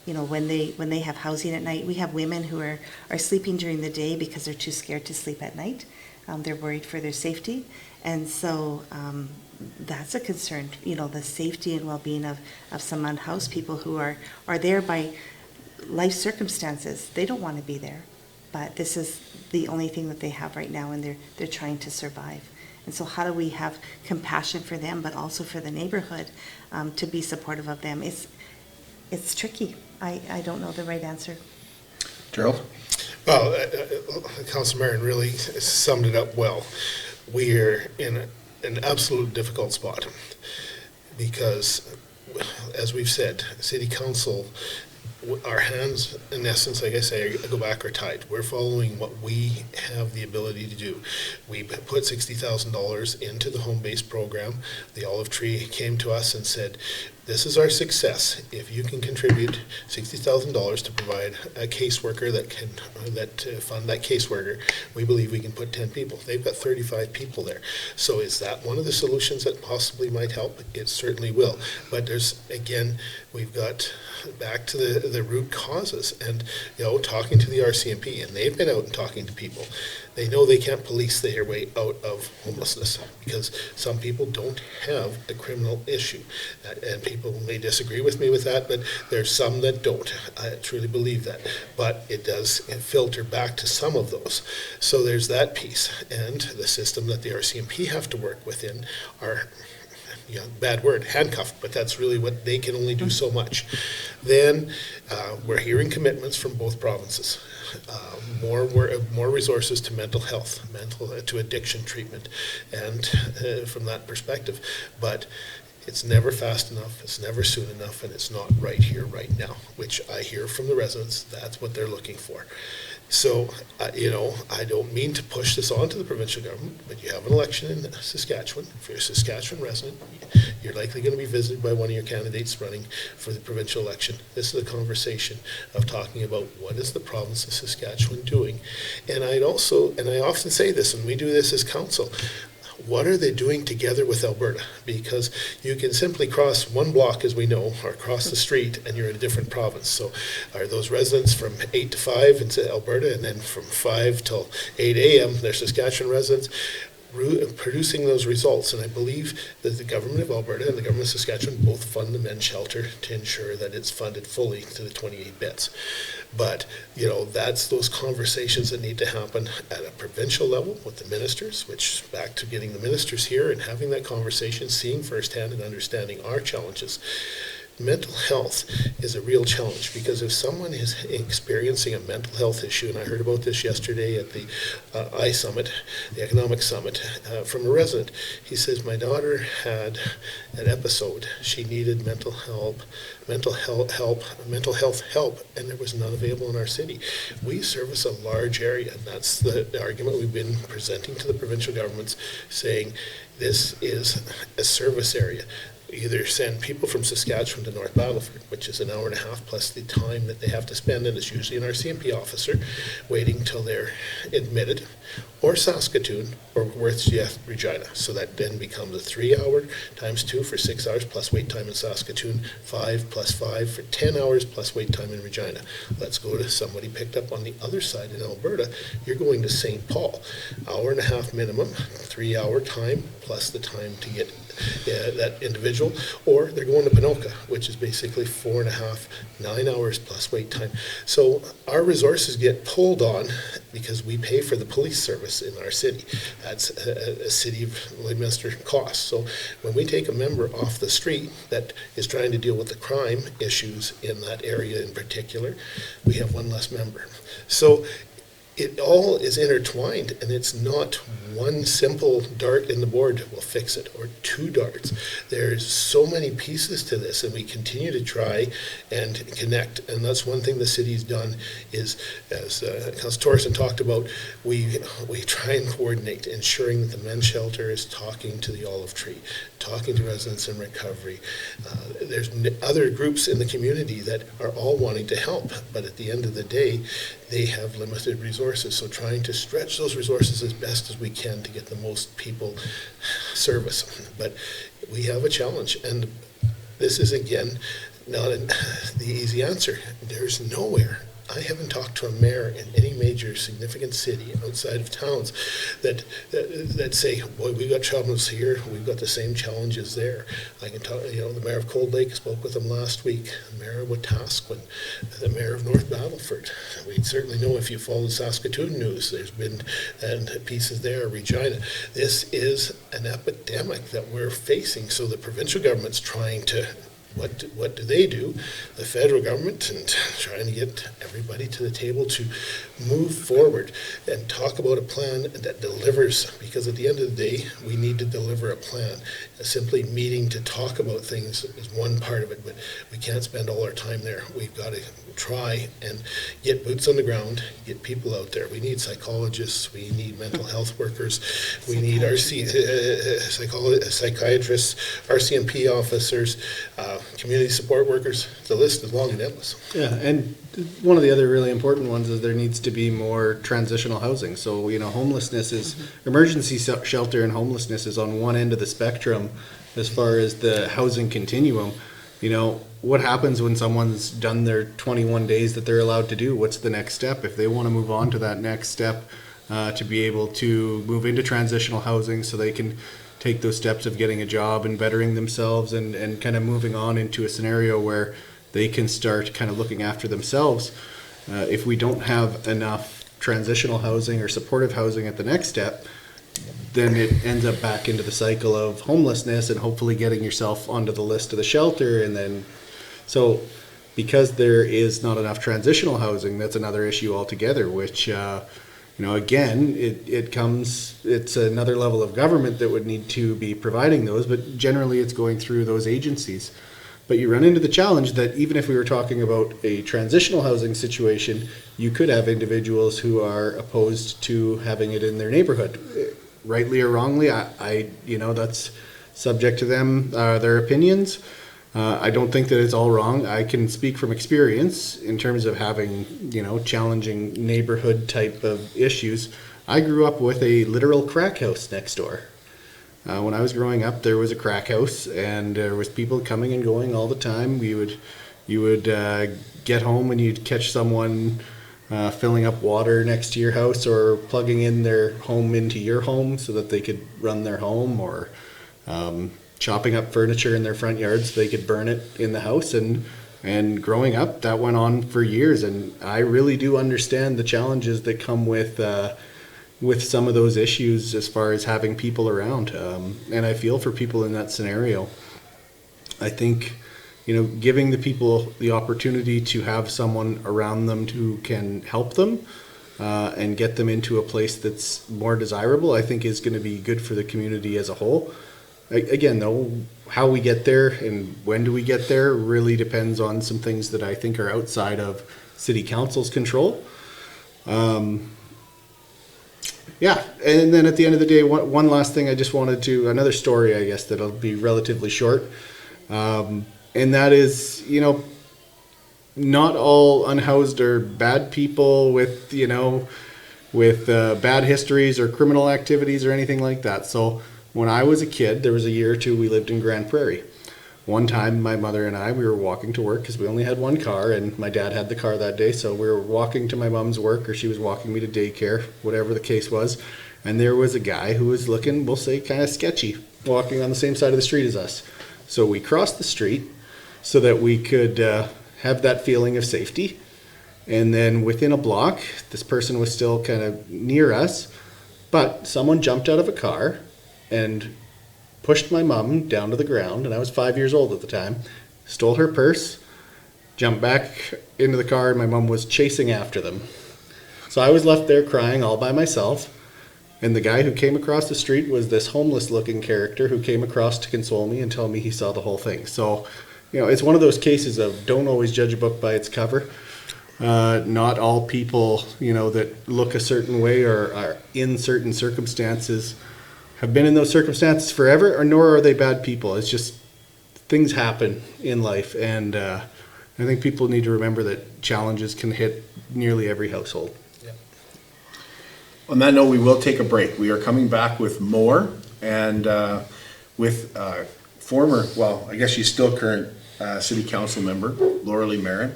When they have housing at night, we have women who are sleeping during the day because they're too scared to sleep at night. They're worried for their safety. And so that's a concern, the safety and well-being of some unhoused people who are there by life circumstances. They don't want to be there, but this is the only thing that they have right now, and they're trying to survive. And so how do we have compassion for them, but also for the neighborhood, to be supportive of them? It's tricky. I don't know the right answer. Gerald? Well, Councillor Marin really summed it up well. We are in an absolute difficult spot because, as we've said, City Council, our hands, in essence, like I say, go back are tied. We're following what we have the ability to do. We put $60,000 into the home-based program. The Olive Tree came to us and said, this is our success. If you can contribute $60,000 to provide a caseworker that fund that caseworker, we believe we can put 10 people. They've got 35 people there. So is that one of the solutions that possibly might help? It certainly will. But we've got back to the root causes, and talking to the RCMP, and they've been out and talking to people. They know they can't police their way out of homelessness because some people don't have a criminal issue. And people may disagree with me with that, but there's some that don't. I truly believe that. But it does filter back to some of those. So there's that piece. And the system that the RCMP have to work within are, bad word, handcuffed, but that's really what they can only do so much. Then we're hearing commitments from both provinces. More resources to mental health, to addiction treatment, and from that perspective. But it's never fast enough, it's never soon enough, and it's not right here, right now, which I hear from the residents, that's what they're looking for. So, I don't mean to push this on to the provincial government, but you have an election in Saskatchewan. If you're a Saskatchewan resident, you're likely going to be visited by one of your candidates running for the provincial election. This is a conversation of talking about what is the province of Saskatchewan doing. And I often say this, and we do this as council, what are they doing together with Alberta? Because you can simply cross one block, as we know, or cross the street, and you're in a different province. So are those residents from 8 to 5 in Alberta, and then from 5 till 8 a.m., they're Saskatchewan residents, producing those results? And I believe that the government of Alberta and the government of Saskatchewan both fund the men's shelter to ensure that it's funded fully to the 28 beds. But, that's those conversations that need to happen at a provincial level with the ministers, which back to getting the ministers here and having that conversation, seeing firsthand and understanding our challenges. Mental health is a real challenge because if someone is experiencing a mental health issue, and I heard about this yesterday at the Summit, the Economic Summit, from a resident. He says, my daughter had an episode. She needed mental health help, and there was none available in our city. We service a large area, and that's the argument we've been presenting to the provincial governments, saying this is a service area. Either send people from Saskatchewan to North Battleford, which is an hour and a half plus the time that they have to spend, and it's usually an RCMP officer waiting till they're admitted, or Saskatoon, or Worth, Regina. So that then becomes a 3 hour times 2 for 6 hours plus wait time in Saskatoon, 5 plus 5 for 10 hours plus wait time in Regina. Let's go to somebody picked up on the other side in Alberta. You're going to St. Paul, hour and a half minimum, 3 hour time plus the time to get that individual, or they're going to Pinoca, which is basically 4.5, 9 hours plus wait time. So our resources get pulled on because we pay for the police service in our city. That's a city of Lloydminster cost. So when we take a member off the street that is trying to deal with the crime issues in that area in particular, we have one less member. So it all is intertwined, and it's not one simple dart in the board will fix it, or two darts. There's so many pieces to this, and we continue to try and connect. And that's one thing the city's done is, as Councillor Torresan talked about, we try and coordinate, ensuring that the men's shelter is talking to the Olive Tree, talking to residents in recovery. There's other groups in the community that are all wanting to help, but at the end of the day, they have limited resources. So trying to stretch those resources as best as we can to get the most people service. But we have a challenge, and this is, again, not the easy answer. There's nowhere. I haven't talked to a mayor in any major significant city outside of towns that say, boy, we've got troubles here, we've got the same challenges there. I can talk, the mayor of Cold Lake, spoke with him last week, the mayor of Wetaskiwin, the mayor of North Battleford. We certainly know, if you follow Saskatoon news, there's been pieces there, Regina. This is an epidemic that we're facing, so the provincial government's trying to what do they do? The federal government, and trying to get everybody to the table to move forward and talk about a plan that delivers, because at the end of the day, we need to deliver a plan. Simply meeting to talk about things is one part of it, but we can't spend all our time there. We've got to try and get boots on the ground, get people out there. We need psychologists, we need mental health workers, we need psychiatrists, RCMP officers, community support workers. The list is long and endless. Yeah, and one of the other really important ones is there needs to be more transitional housing. So, homelessness is, emergency shelter and homelessness is on one end of the spectrum as far as the housing continuum. What happens when someone's done their 21 days that they're allowed to do? What's the next step? If they want to move on to that next step, to be able to move into transitional housing so they can take those steps of getting a job and bettering themselves and kind of moving on into a scenario where they can start kind of looking after themselves. If we don't have enough transitional housing or supportive housing at the next step, then it ends up back into the cycle of homelessness and hopefully getting yourself onto the list of the shelter. And then, so because there is not enough transitional housing, that's another issue altogether, which, again, it's another level of government that would need to be providing those, but generally it's going through those agencies. But you run into the challenge that even if we were talking about a transitional housing situation, you could have individuals who are opposed to having it in their neighborhood. Rightly or wrongly, that's subject to them, their opinions. I don't think that it's all wrong. I can speak from experience in terms of having, challenging neighborhood type of issues. I grew up with a literal crack house next door. When I was growing up, there was a crack house, and there was people coming and going all the time. You would get home and you'd catch someone filling up water next to your house or plugging in their home into your home so that they could run their home, or chopping up furniture in their front yard so they could burn it in the house. And growing up, that went on for years, and I really do understand the challenges that come with some of those issues as far as having people around. And I feel for people in that scenario. I think, giving the people the opportunity to have someone around them who can help them and get them into a place that's more desirable, I think is going to be good for the community as a whole. Again, though, how we get there and when do we get there really depends on some things that I think are outside of City Council's control. Yeah, and then at the end of the day, one last thing I just wanted to, another story, I guess, that'll be relatively short. And that is, not all unhoused are bad people with with bad histories or criminal activities or anything like that. So when I was a kid, there was a year or two we lived in Grand Prairie. One time, my mother and I, we were walking to work because we only had one car, and my dad had the car that day. So we were walking to my mom's work, or she was walking me to daycare, whatever the case was. And there was a guy who was looking, we'll say, kind of sketchy, walking on the same side of the street as us. So we crossed the street so that we could have that feeling of safety. And then within a block, this person was still kind of near us, but someone jumped out of a car and pushed my mom down to the ground, and I was 5 years old at the time, stole her purse, jumped back into the car, and my mom was chasing after them. So I was left there crying all by myself, and the guy who came across the street was this homeless-looking character who came across to console me and tell me he saw the whole thing. So, you know, it's one of those cases of don't always judge a book by its cover. Not all people, you know, that look a certain way or are in certain circumstances have been in those circumstances forever, or nor are they bad people. It's just things happen in life, and I think people need to remember that challenges can hit nearly every household. Yeah. On that note, we will take a break. We are coming back with more, and with former, well, I guess she's still current City Council member, Lorelee Marin,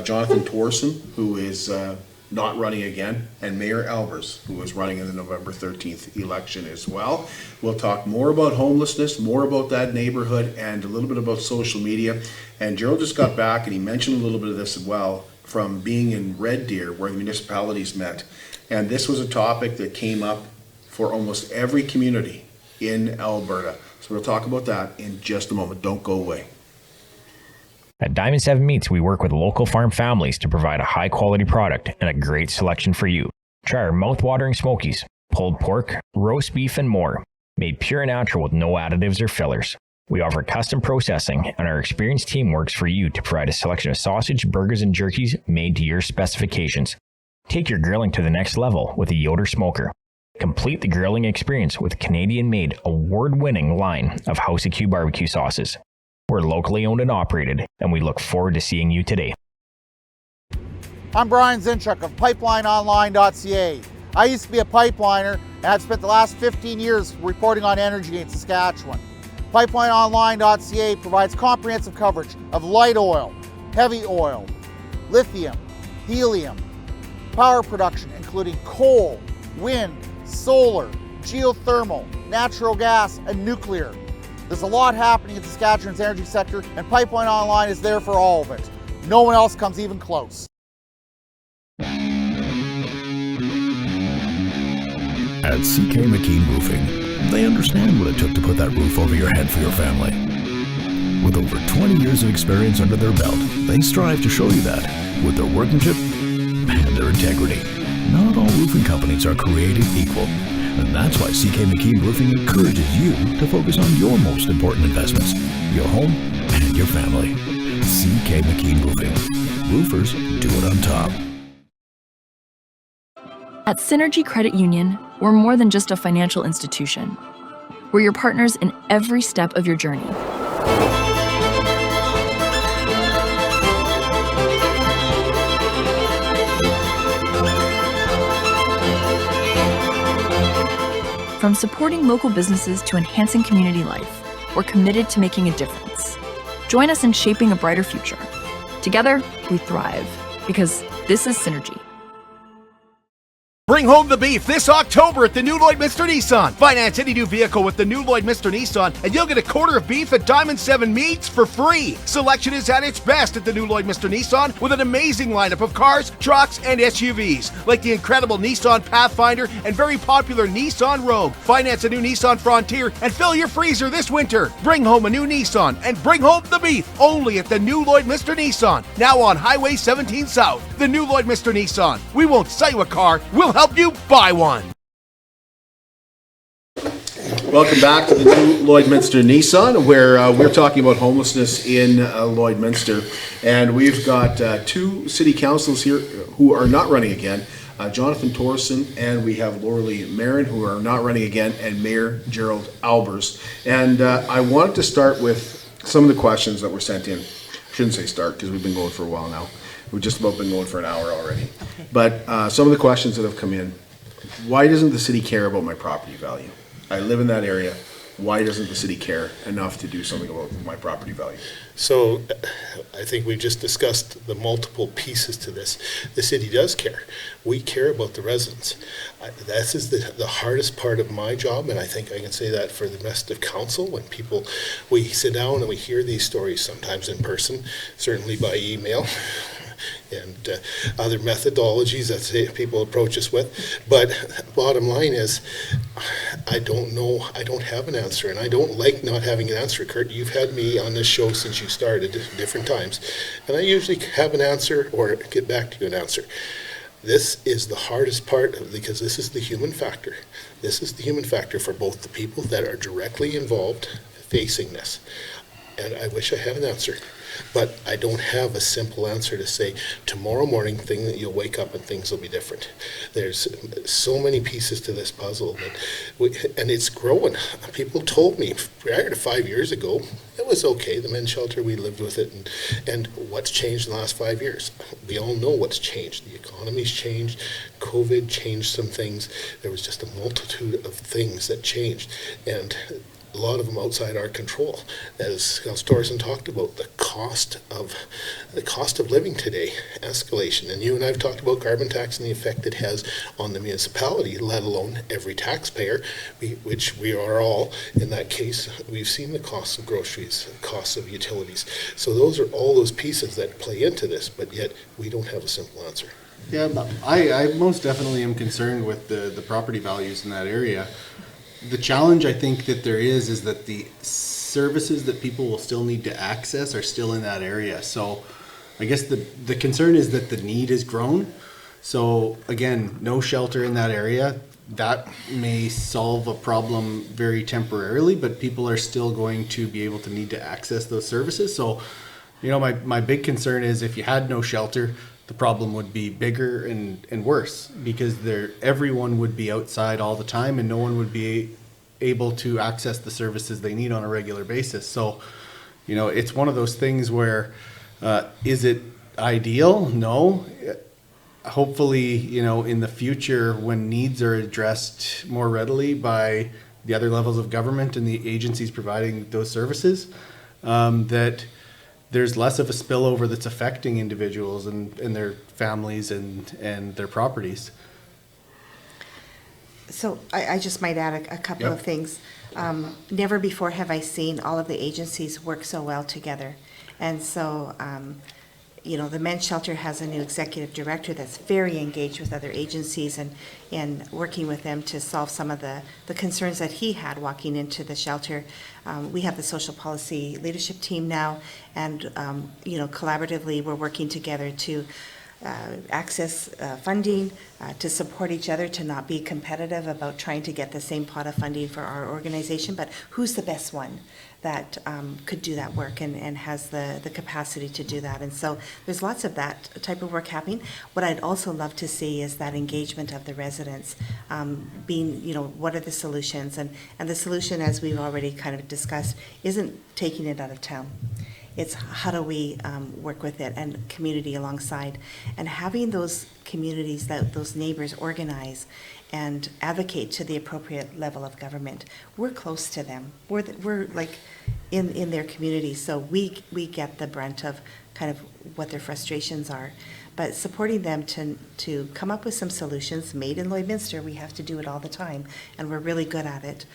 Jonathan Torresan, who is not running again, and Mayor Aalbers, who is running in the November 13th election as well. We'll talk more about homelessness, more about that neighborhood, and a little bit about social media. And Gerald just got back, and he mentioned a little bit of this as well from being in Red Deer, where the municipalities met. And this was a topic that came up for almost every community in Alberta. So we'll talk about that in just a moment. Don't go away. At Diamond 7 Meats, we work with local farm families to provide a high-quality product and a great selection for you. Try our mouth-watering smokies, pulled pork, roast beef, and more, made pure and natural with no additives or fillers. We offer custom processing, and our experienced team works for you to provide a selection of sausage, burgers, and jerkies made to your specifications. Take your grilling to the next level with a Yoder smoker. Complete the grilling experience with a Canadian-made, award-winning line of House of Q barbecue sauces. We're locally owned and operated, and we look forward to seeing you today. I'm Brian Zinchuk of PipelineOnline.ca. I used to be a pipeliner, and I've spent the last 15 years reporting on energy in Saskatchewan. PipelineOnline.ca provides comprehensive coverage of light oil, heavy oil, lithium, helium, power production including coal, wind, solar, geothermal, natural gas, and nuclear. There's a lot happening in Saskatchewan's energy sector, and Pipeline Online is there for all of it. No one else comes even close. At CK McKean Roofing, they understand what it took to put that roof over your head for your family. With over 20 years of experience under their belt, they strive to show you that with their workmanship and their integrity. Not all roofing companies are created equal. And that's why CK McKean Roofing encourages you to focus on your most important investments, your home and your family. CK McKean Roofing. Roofers do it on top. At Synergy Credit Union, we're more than just a financial institution. We're your partners in every step of your journey. From supporting local businesses to enhancing community life, we're committed to making a difference. Join us in shaping a brighter future. Together, we thrive, because this is Synergy. Bring home the beef this October at the new Lloydminster Nissan. Finance any new vehicle with the new Lloydminster Nissan, and you'll get a quarter of beef at Diamond 7 Meats for free. Selection is at its best at the new Lloydminster Nissan, with an amazing lineup of cars, trucks, and SUVs, like the incredible Nissan Pathfinder and very popular Nissan Rogue. Finance a new Nissan Frontier and fill your freezer this winter. Bring home a new Nissan and bring home the beef only at the new Lloydminster Nissan, now on Highway 17 South. The new Lloydminster Nissan. We won't sell you a car, we'll help you buy one. Welcome back to the new Lloydminster Nissan, where we're talking about homelessness in Lloydminster. And we've got two city councils here who are not running again, Jonathan Torresan, and we have Lorelee Marin, who are not running again, and Mayor Gerald Aalbers. And I wanted to start with some of the questions that were sent in. Shouldn't say start, because we've been going for a while now. We've just about been going for an hour already. Okay. But some of the questions that have come in. Why doesn't the city care about my property value? I live in that area. Why doesn't the city care enough to do something about my property value? So I think we just discussed the multiple pieces to this. The city does care. We care about the residents. This is the hardest part of my job, and I think I can say that for the rest of council. When we sit down and we hear these stories, sometimes in person, certainly by email, and other methodologies that people approach us with. But bottom line is, I don't know, I don't have an answer, and I don't like not having an answer. Kurt, you've had me on this show since you started different times, and I usually have an answer or get back to you an answer. This is the hardest part because this is the human factor. This is the human factor for both the people that are directly involved facing this. And I wish I had an answer. But I don't have a simple answer to say tomorrow morning that you'll wake up and things will be different. There's so many pieces to this puzzle and it's growing. People told me prior to 5 years ago, it was okay. The men's shelter, we lived with it. And what's changed in the last 5 years? We all know what's changed. The economy's changed. COVID changed some things. There was just a multitude of things that changed. And a lot of them outside our control. As Councillor Torresan talked about, the cost of living today, escalation. And you and I have talked about carbon tax and the effect it has on the municipality, let alone every taxpayer, which we are all. In that case, we've seen the costs of groceries, costs of utilities. So those are all those pieces that play into this, but yet we don't have a simple answer. Yeah, I most definitely am concerned with the property values in that area. The challenge I think that there is that the services that people will still need to access are still in that area. So I guess the concern is that the need has grown. So again, no shelter in that area, that may solve a problem very temporarily, but people are still going to be able to need to access those services. So, you know, my big concern is if you had no shelter, the problem would be bigger and worse because everyone would be outside all the time and no one would be able to access the services they need on a regular basis. So, you know, it's one of those things where, is it ideal? No. Hopefully, you know, in the future when needs are addressed more readily by the other levels of government and the agencies providing those services, that there's less of a spillover that's affecting individuals and their families and their properties. So I just might add a couple of things. Never before have I seen all of the agencies work so well together. And so, you know, the men's shelter has a new executive director that's very engaged with other agencies and working with them to solve some of the concerns that he had walking into the shelter. We have the social policy leadership team now, and you know, collaboratively we're working together to access funding, to support each other, to not be competitive about trying to get the same pot of funding for our organization, but who's the best one that could do that work and has the capacity to do that. And so there's lots of that type of work happening. What I'd also love to see is that engagement of the residents, being, you know, what are the solutions? And the solution, as we've already kind of discussed, isn't taking it out of town. It's how do we work with it and community alongside, and having those communities, those neighbors organize and advocate to the appropriate level of government. We're close to them. We're like in their community, so we get the brunt of kind of what their frustrations are. But supporting them to come up with some solutions made in Lloydminster, we have to do it all the time, and we're really good at it.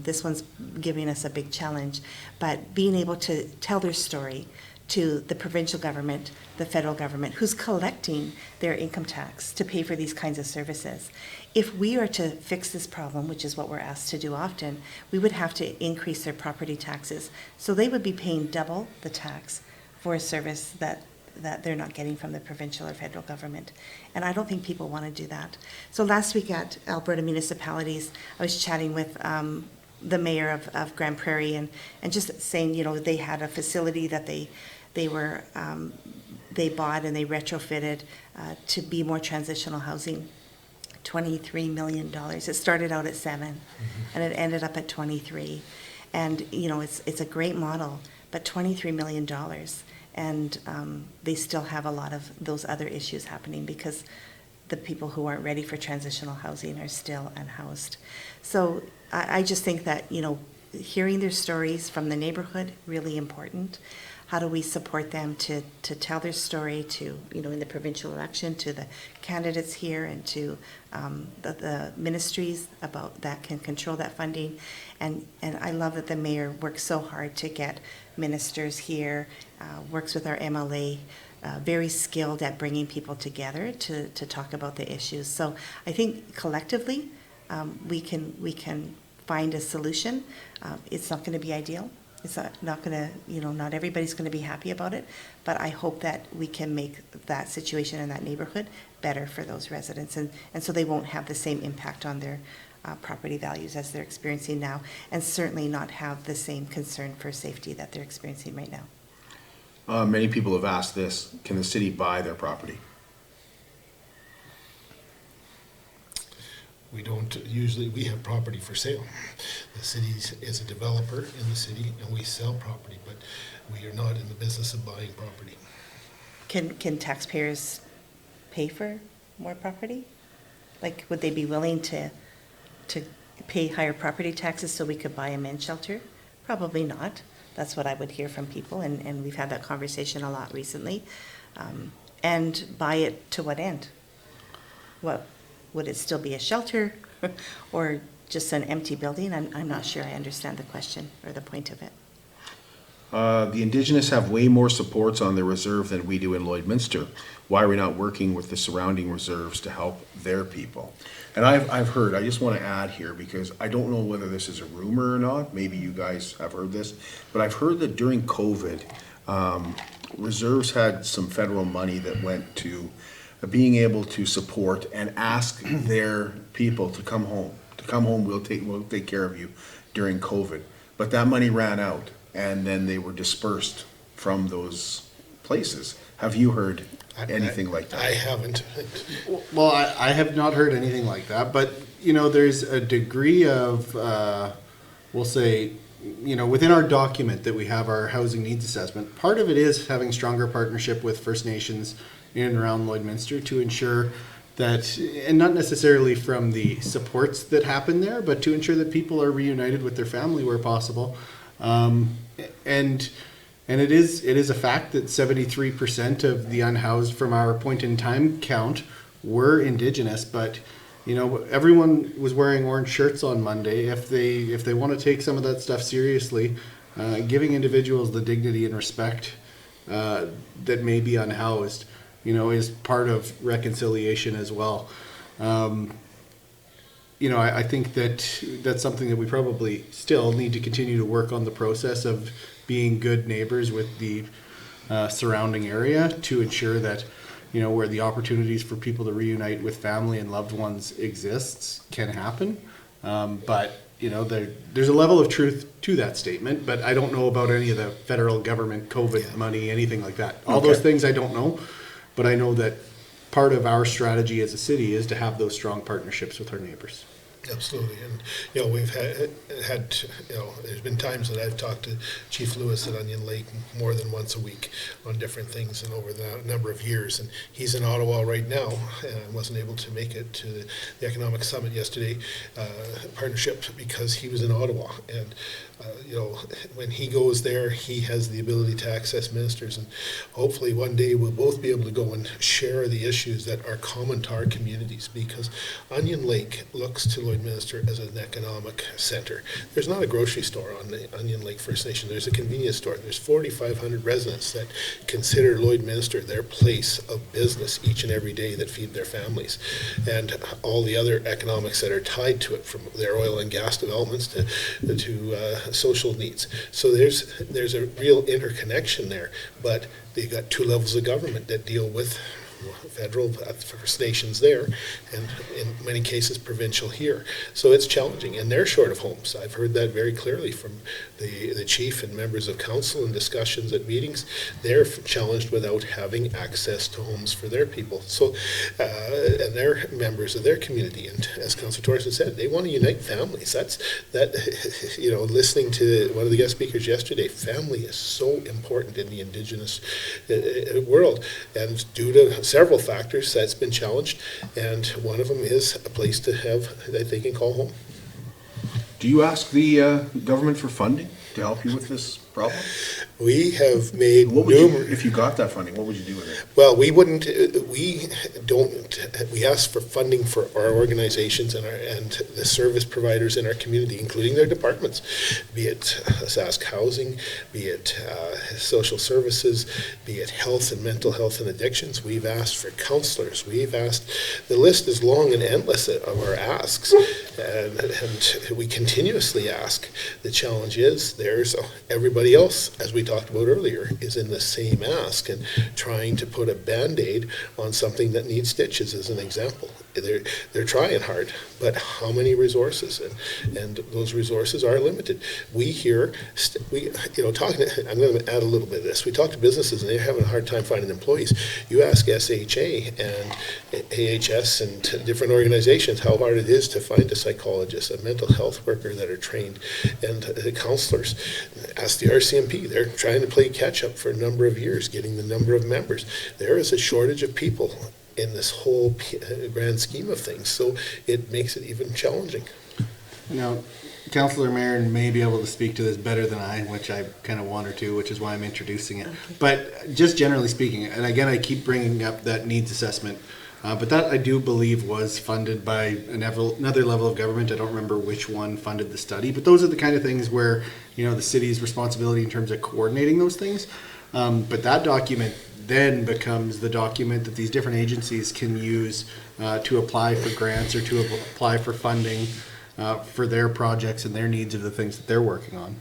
This one's giving us a big challenge, but being able to tell their story to the provincial government, the federal government, who's collecting their income tax to pay for these kinds of services. If we are to fix this problem, which is what we're asked to do often, we would have to increase their property taxes. So they would be paying double the tax for a service that they're not getting from the provincial or federal government. And I don't think people want to do that. So last week at Alberta Municipalities, I was chatting with the mayor of Grand Prairie and just saying, you know, they had a facility that they bought and they retrofitted to be more transitional housing. $23 million. It started out at 7 and it ended up at 23. And, you know, it's a great model, but $23 million. And they still have a lot of those other issues happening because the people who aren't ready for transitional housing are still unhoused. So I just think that, hearing their stories from the neighborhood, really important. How do we support them to tell their story to, in the provincial election, to the candidates here and to the ministries about that can control that funding. And I love that the mayor works so hard to get ministers here, works with our MLA, very skilled at bringing people together to talk about the issues. So I think collectively we can find a solution. It's not going to be ideal. It's not going to, not everybody's going to be happy about it, but I hope that we can make that situation in that neighborhood better for those residents, and so they won't have the same impact on their property values as they're experiencing now, and certainly not have the same concern for safety that they're experiencing right now. Many people have asked this, can the city buy their property? We don't usually, we have property for sale. The city is a developer in the city and we sell property, but we are not in the business of buying property. Can taxpayers pay for more property? Like, would they be willing to pay higher property taxes so we could buy a men's shelter? Probably not. That's what I would hear from people, and we've had that conversation a lot recently. And buy it to what end? What? Would it still be a shelter or just an empty building? I'm not sure I understand the question or the point of it. The Indigenous have way more supports on their reserve than we do in Lloydminster. Why are we not working with the surrounding reserves to help their people? And I've heard, I just want to add here, because I don't know whether this is a rumor or not, maybe you guys have heard this, but I've heard that during COVID, reserves had some federal money that went to being able to support and ask their people to come home. To come home, we'll take care of you during COVID. But that money ran out, and then they were dispersed from those places. Have you heard anything like that? I haven't. Well, I have not heard anything like that, but there's a degree of, we'll say, within our document that we have, our housing needs assessment, part of it is having stronger partnership with First Nations in and around Lloydminster to ensure that, and not necessarily from the supports that happen there, but to ensure that people are reunited with their family where possible. And it is a fact that 73% of the unhoused from our point in time count were Indigenous, but everyone was wearing orange shirts on Monday. If they want to take some of that stuff seriously, giving individuals the dignity and respect that may be unhoused, is part of reconciliation as well. I think that's something that we probably still need to continue to work on, the process of being good neighbors with the surrounding area to ensure that, where the opportunities for people to reunite with family and loved ones exists can happen. But there's a level of truth to that statement, but I don't know about any of the federal government COVID money, anything like that. All those things I don't know. But I know that part of our strategy as a city is to have those strong partnerships with our neighbors. Absolutely, and we've had there's been times that I've talked to Chief Lewis at Onion Lake more than once a week on different things, and over the number of years. And he's in Ottawa right now, and wasn't able to make it to the Economic Summit yesterday, partnership, because he was in Ottawa. And when he goes there, he has the ability to access ministers, and hopefully one day we'll both be able to go and share the issues that are common to our communities, because Onion Lake looks to Lloydminster as an economic center. There's not a grocery store on the Onion Lake First Nation. There's a convenience store. There's 4,500 residents that consider Lloydminster their place of business each and every day, that feed their families, and all the other economics that are tied to it, from their oil and gas developments to social needs. So there's a real interconnection there, but they've got two levels of government that deal with federal, First Nations there, and in many cases provincial here. So it's challenging, and they're short of homes. I've heard that very clearly from the chief and members of council in discussions at meetings. They're challenged without having access to homes for their people. So, and they're members of their community, and as Councillor Torresan said, they want to unite families. Listening to one of the guest speakers yesterday, family is so important in the Indigenous world, and due to several factors that's been challenged, and one of them is a place to have that they can call home. Do you ask the government for funding to help you with this problem? We have made if you got that funding, what would you do with it? Well, we wouldn't. We don't. We ask for funding for our organizations and the service providers in our community, including their departments, be it Sask Housing, be it social services, be it health and mental health and addictions. We've asked for counselors. We've asked. The list is long and endless of our asks, and we continuously ask. The challenge is there's everybody else, as we talked about earlier, is in the same ask and trying to put a Band-Aid on something that needs stitches, as an example. They're trying hard, but how many resources? And those resources are limited. We here, talking. I'm going to add a little bit of this. We talk to businesses and they're having a hard time finding employees. You ask SHA and AHS and different organizations how hard it is to find a psychologist, a mental health worker that are trained, and the counselors. Ask the RCMP. They're trying to play catch up for a number of years, getting the number of members. There is a shortage of people in this whole grand scheme of things, so it makes it even challenging. Now, Councillor Marin may be able to speak to this better than I, which I kind of want her to, which is why I'm introducing it. Okay. But just generally speaking, and again, I keep bringing up that needs assessment, but that I do believe was funded by another level of government. I don't remember which one funded the study, but those are the kind of things where, the city's responsibility in terms of coordinating those things. But that document then becomes the document that these different agencies can use to apply for grants or to apply for funding for their projects and their needs of the things that they're working on.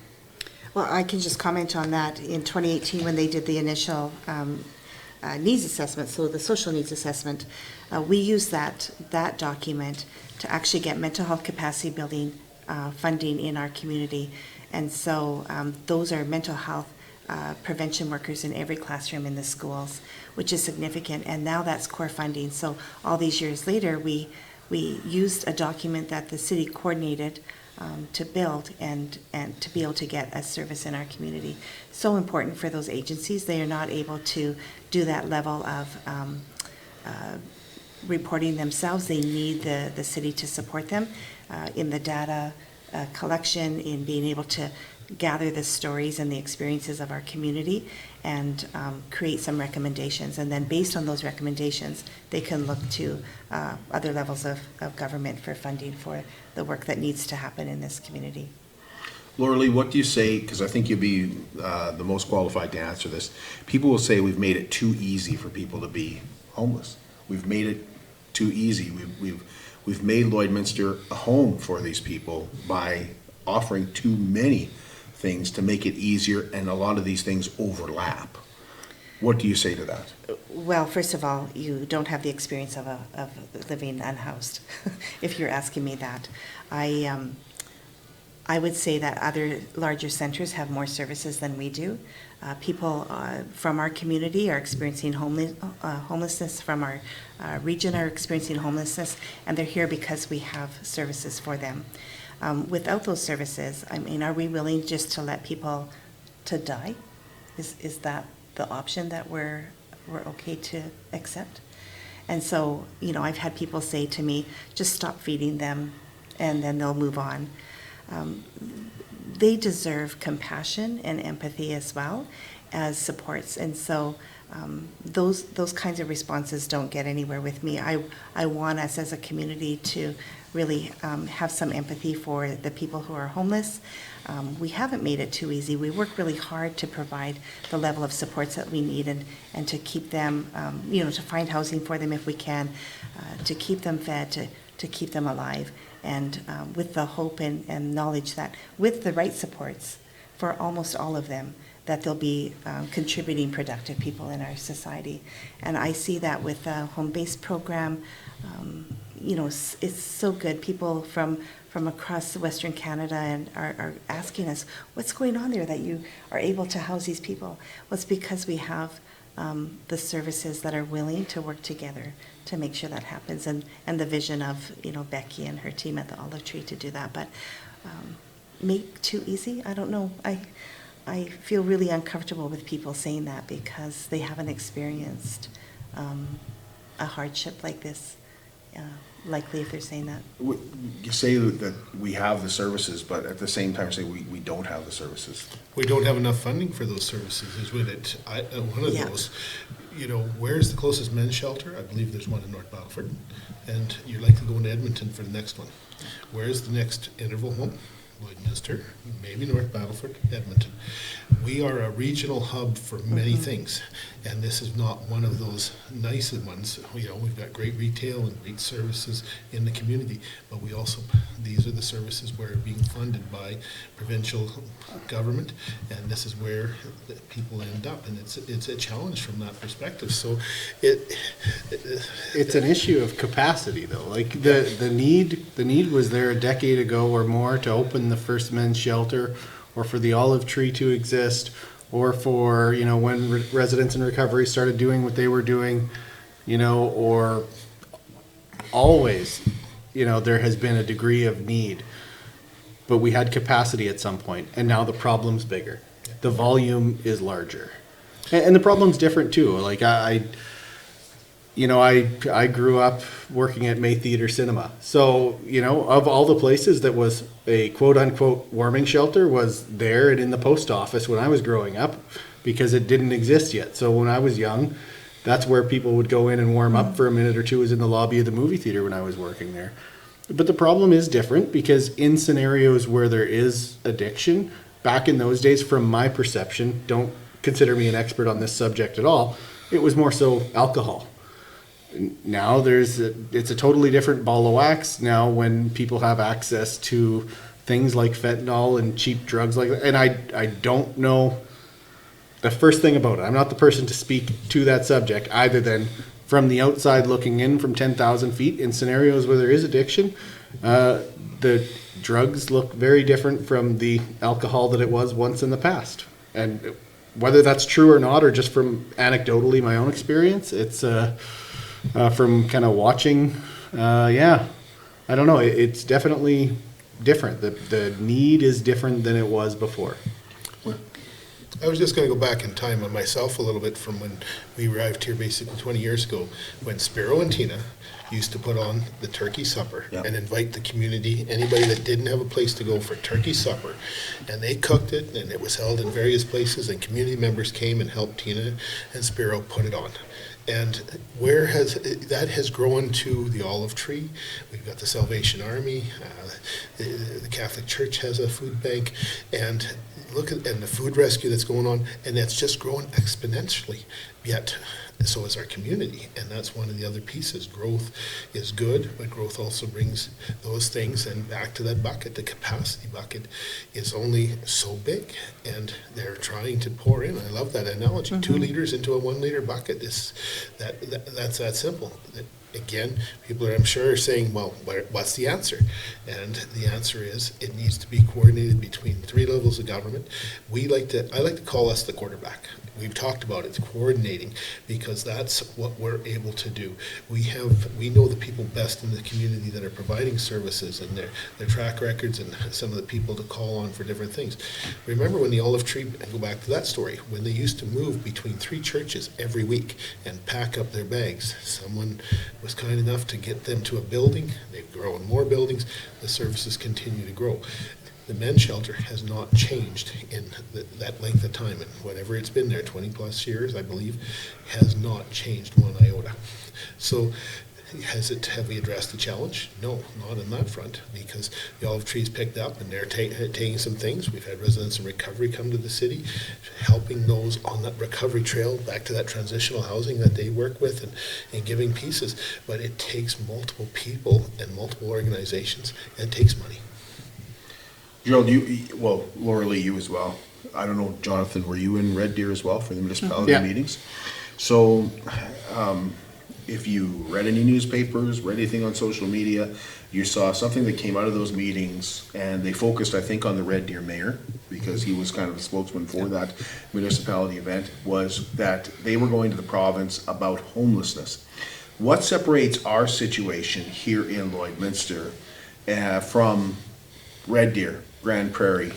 Well, I can just comment on that. In 2018, when they did the initial needs assessment, so the social needs assessment, we used that document to actually get mental health capacity building funding in our community. And so those are mental health prevention workers in every classroom in the schools, which is significant. And now that's core funding. So all these years later, we used a document that the city coordinated to build and to be able to get a service in our community. So important for those agencies. They are not able to do that level of reporting themselves. They need the city to support them in the data collection, in being able to gather the stories and the experiences of our community and create some recommendations. And then based on those recommendations, they can look to other levels of government for funding for the work that needs to happen in this community. Lorelee, what do you say, because I think you'll be the most qualified to answer this. People will say we've made it too easy for people to be homeless. We've made it too easy. We've made Lloydminster a home for these people by offering too many things to make it easier, and a lot of these things overlap. What do you say to that? Well, first of all, you don't have the experience of living unhoused, if you're asking me that. I would say that other larger centers have more services than we do. People from our community are experiencing homelessness, from our region are experiencing homelessness, and they're here because we have services for them. Without those services, I mean, are we willing just to let people to die? Is that the option that we're okay to accept? And so, I've had people say to me, just stop feeding them and then they'll move on. They deserve compassion and empathy as well as supports. And so those kinds of responses don't get anywhere with me. I want us as a community to really have some empathy for the people who are homeless. We haven't made it too easy. We work really hard to provide the level of supports that we need and to keep them, to find housing for them if we can, to keep them fed, to keep them alive. And with the hope and knowledge that with the right supports for almost all of them, that they'll be contributing productive people in our society. And I see that with the home-based program. It's so good. People from across Western Canada and are asking us, what's going on there that you are able to house these people? Well, it's because we have the services that are willing to work together to make sure that happens, and the vision of Becky and her team at the Olive Tree to do that. But make too easy? I don't know. I feel really uncomfortable with people saying that because they haven't experienced a hardship like this, likely if they're saying that. You say that we have the services, but at the same time say we don't have the services. We don't have enough funding for those services, is with it. One of those, where's the closest men's shelter? I believe there's one in North Battleford, and you're likely going to Edmonton for the next one. Where's the next interval home? Lloydminster, maybe North Battleford, Edmonton. We are a regional hub for many things, and this is not one of those nice ones. We've got great retail and great services in the community, but we also, these are the services where being funded by provincial government, and this is where the people end up, and it's a challenge from that perspective. So it's an issue of capacity, though. Like the need was there a decade ago or more to open the first men's shelter, or for the Olive Tree to exist, or for, when residents in recovery started doing what they were doing, or always, there has been a degree of need, but we had capacity at some point, and now the problem's bigger. The volume is larger, and the problem's different too. Like I grew up working at May Theatre Cinema. So, of all the places that was a quote unquote warming shelter was there and in the post office when I was growing up, because it didn't exist yet. So when I was young, that's where people would go in and warm up for a minute or two, was in the lobby of the movie theater when I was working there. But the problem is different, because in scenarios where there is addiction, back in those days, from my perception, don't consider me an expert on this subject at all, it was more so alcohol. Now it's a totally different ball of wax now when people have access to things like fentanyl and cheap drugs like that. And I don't know the first thing about it. I'm not the person to speak to that subject, either than from the outside looking in from 10,000 feet in scenarios where there is addiction. The drugs look very different from the alcohol that it was once in the past. And whether that's true or not, or just from anecdotally my own experience, it's from kind of watching, I don't know. It's definitely different. The need is different than it was before. I was just going to go back in time on myself a little bit from when we arrived here basically 20 years ago, when Spiro and Tina used to put on the turkey supper and invite the community, anybody that didn't have a place to go for turkey supper. And they cooked it, and it was held in various places, and community members came and helped Tina and Spiro put it on. And where that has grown to the Olive Tree. We've got the Salvation Army, the Catholic Church has a food bank, and and the food rescue that's going on, and that's just growing exponentially. Yet, so is our community, and that's one of the other pieces. Growth is good, but growth also brings those things, and back to that bucket. The capacity bucket is only so big, and they're trying to pour in. I love that analogy. 2 liters into a 1 liter bucket. That's that simple. Again, people are, I'm sure, saying, well, what's the answer? And the answer is it needs to be coordinated between 3 levels of government. I like to call us the quarterback. We've talked about it, coordinating, because that's what we're able to do. We know the people best in the community that are providing services, and their track records, and some of the people to call on for different things. Remember when the Olive Tree, and go back to that story, when they used to move between 3 churches every week and pack up their bags. Someone was kind enough to get them to a building. They've grown more buildings. The services continue to grow. The men's shelter has not changed in that length of time, and whatever it's been there, 20 plus years, I believe, has not changed one iota. So have we addressed the challenge? No, not on that front, because the Olive Tree's picked up, and they're taking some things. We've had residents in recovery come to the city, helping those on that recovery trail back to that transitional housing that they work with, and giving pieces. But it takes multiple people and multiple organizations, and it takes money. Gerald, Lorelee, you as well. I don't know, Jonathan, were you in Red Deer as well for the municipality meetings? So if you read any newspapers, read anything on social media, you saw something that came out of those meetings, and they focused, I think, on the Red Deer mayor, because he was kind of a spokesman for that municipality event, was that they were going to the province about homelessness. What separates our situation here in Lloydminster from Red Deer, Grand Prairie,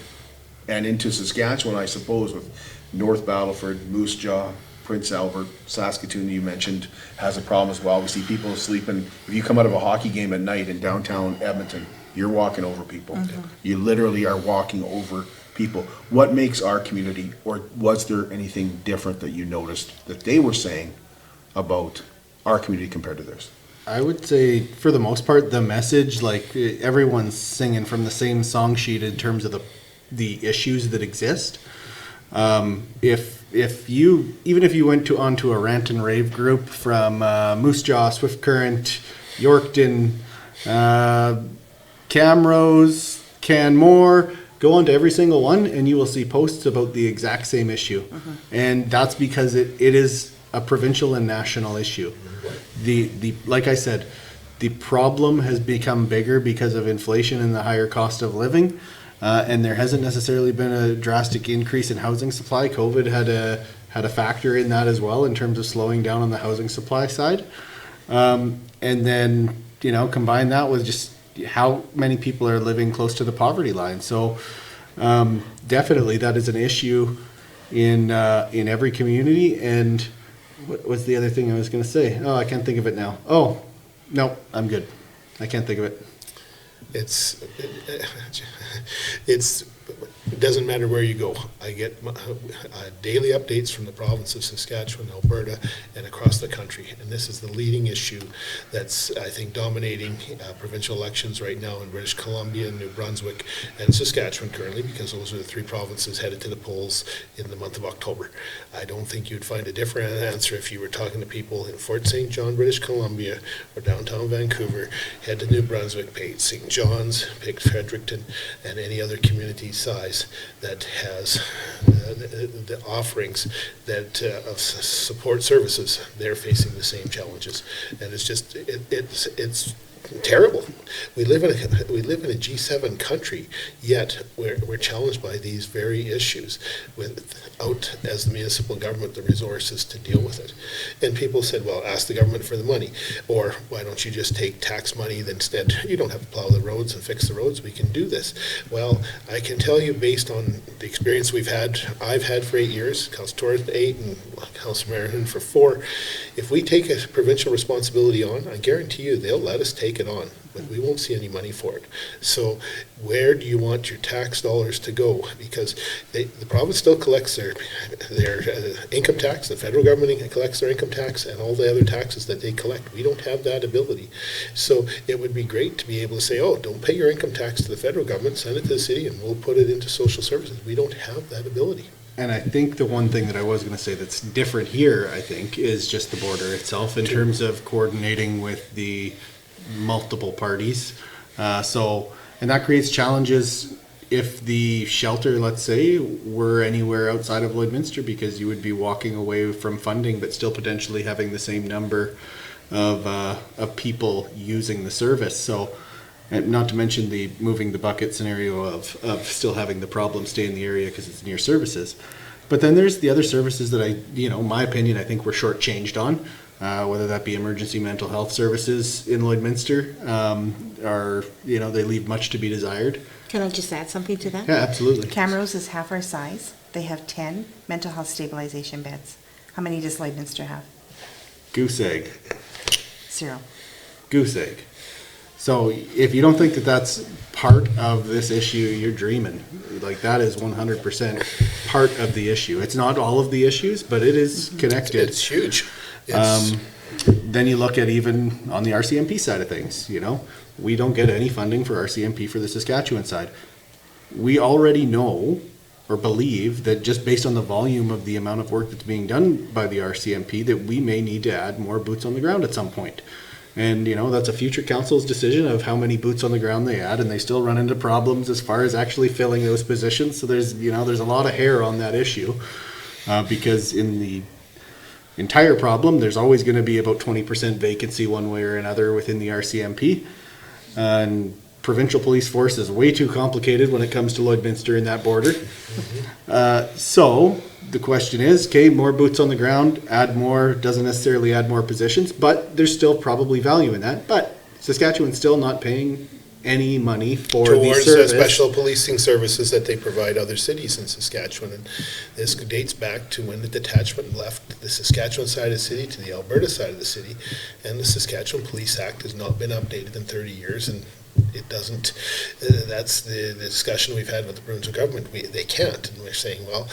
and into Saskatchewan, I suppose, with North Battleford, Moose Jaw, Prince Albert, Saskatoon, you mentioned, has a problem as well. We see people sleeping. If you come out of a hockey game at night in downtown Edmonton, you're walking over people. You literally are walking over people. What makes our community, or was there anything different that you noticed that they were saying about our community compared to theirs? I would say, for the most part, the message, like everyone's singing from the same song sheet in terms of the issues that exist. If you went onto a rant and rave group from Moose Jaw, Swift Current, Yorkton, Camrose, Canmore, go on to every single one and you will see posts about the exact same issue. And that's because it is a provincial and national issue. Like I said, the problem has become bigger because of inflation and the higher cost of living. And there hasn't necessarily been a drastic increase in housing supply. COVID had a factor in that as well in terms of slowing down on the housing supply side. And then, combine that with just how many people are living close to the poverty line. So definitely that is an issue in every community. And what was the other thing I was going to say? Oh, I can't think of it now. Oh, no, I'm good. I can't think of it. It doesn't matter where you go. I get daily updates from the province of Saskatchewan, Alberta, and across the country. And this is the leading issue that's, I think, dominating provincial elections right now in British Columbia, New Brunswick, and Saskatchewan currently, because those are the three provinces headed to the polls in the month of October. I don't think you'd find a different answer if you were talking to people in Fort St. John, British Columbia, or downtown Vancouver, head to New Brunswick, pick St. John's, pick Fredericton, and any other community size that has the offerings that of support services. They're facing the same challenges, and it's just it's terrible. We live in a G7 country, yet we're challenged by these very issues without, as the municipal government, the resources to deal with it. And people said, well, ask the government for the money, or why don't you just take tax money instead? You don't have to plow the roads and fix the roads. We can do this. Well, I can tell you, based on the experience I've had for 8 years, Councillor Torresan 8 and Councillor Marin for 4, if we take a provincial responsibility on, I guarantee you they'll let us take it on, but we won't see any money for it. So where do you want your tax dollars to go? Because the province still collects their income tax, the federal government collects their income tax and all the other taxes that they collect. We don't have that ability. So it would be great to be able to say, oh, don't pay your income tax to the federal government, send it to the city and we'll put it into social services. We don't have that ability. And I think the one thing that I was going to say that's different here, I think, is just the border itself in terms of coordinating with the multiple parties. And that creates challenges if the shelter, let's say, were anywhere outside of Lloydminster, because you would be walking away from funding but still potentially having the same number of people using the service. So, and not to mention the moving the bucket scenario of still having the problem stay in the area because it's near services. But then there's the other services that my opinion, I think we're shortchanged on, whether that be emergency mental health services in Lloydminster, they leave much to be desired. Can I just add something to that? Yeah, absolutely. Camrose is half our size. They have 10 mental health stabilization beds. How many does Lloydminster have? Goose egg. 0. Goose egg. So if you don't think that that's part of this issue, you're dreaming. Like, that is 100% part of the issue. It's not all of the issues, but it is connected. It's huge. Then you look at even on the RCMP side of things, we don't get any funding for RCMP for the Saskatchewan side. We already know or believe that just based on the volume of the amount of work that's being done by the RCMP, that we may need to add more boots on the ground at some point. And, that's a future council's decision of how many boots on the ground they add, and they still run into problems as far as actually filling those positions. So there's a lot of hair on that issue, because in the entire problem, there's always going to be about 20% vacancy one way or another within the RCMP. And provincial police force is way too complicated when it comes to Lloydminster and that border. So the question is, okay, more boots on the ground, add more, doesn't necessarily add more positions, but there's still probably value in that. But Saskatchewan's still not paying any money for the towards service. special policing services that they provide other cities in Saskatchewan. And this dates back to when the detachment left the Saskatchewan side of the city to the Alberta side of the city. And the Saskatchewan Police Act has not been updated in 30 years. And it doesn't, that's the discussion we've had with the provincial government. They can't, and we're saying, well,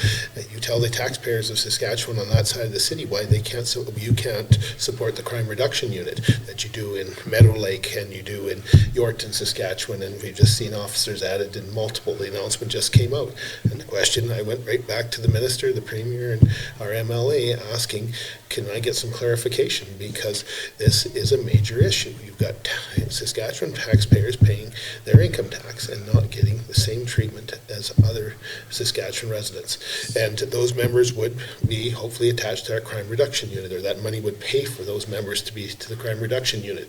you tell the taxpayers of Saskatchewan on that side of the city why they can't, so you can't support the crime reduction unit that you do in Meadow Lake and you do in Yorkton, Saskatchewan, and we've just seen officers added in multiple. The announcement just came out, and the question, I went right back to the minister, the premier, and our MLA asking, can I get some clarification, because this is a major issue. You've got Saskatchewan taxpayers paying their income tax and not getting the same treatment as other Saskatchewan residents. And those members would be hopefully attached to our crime reduction unit, or that money would pay for those members to be to the crime reduction unit.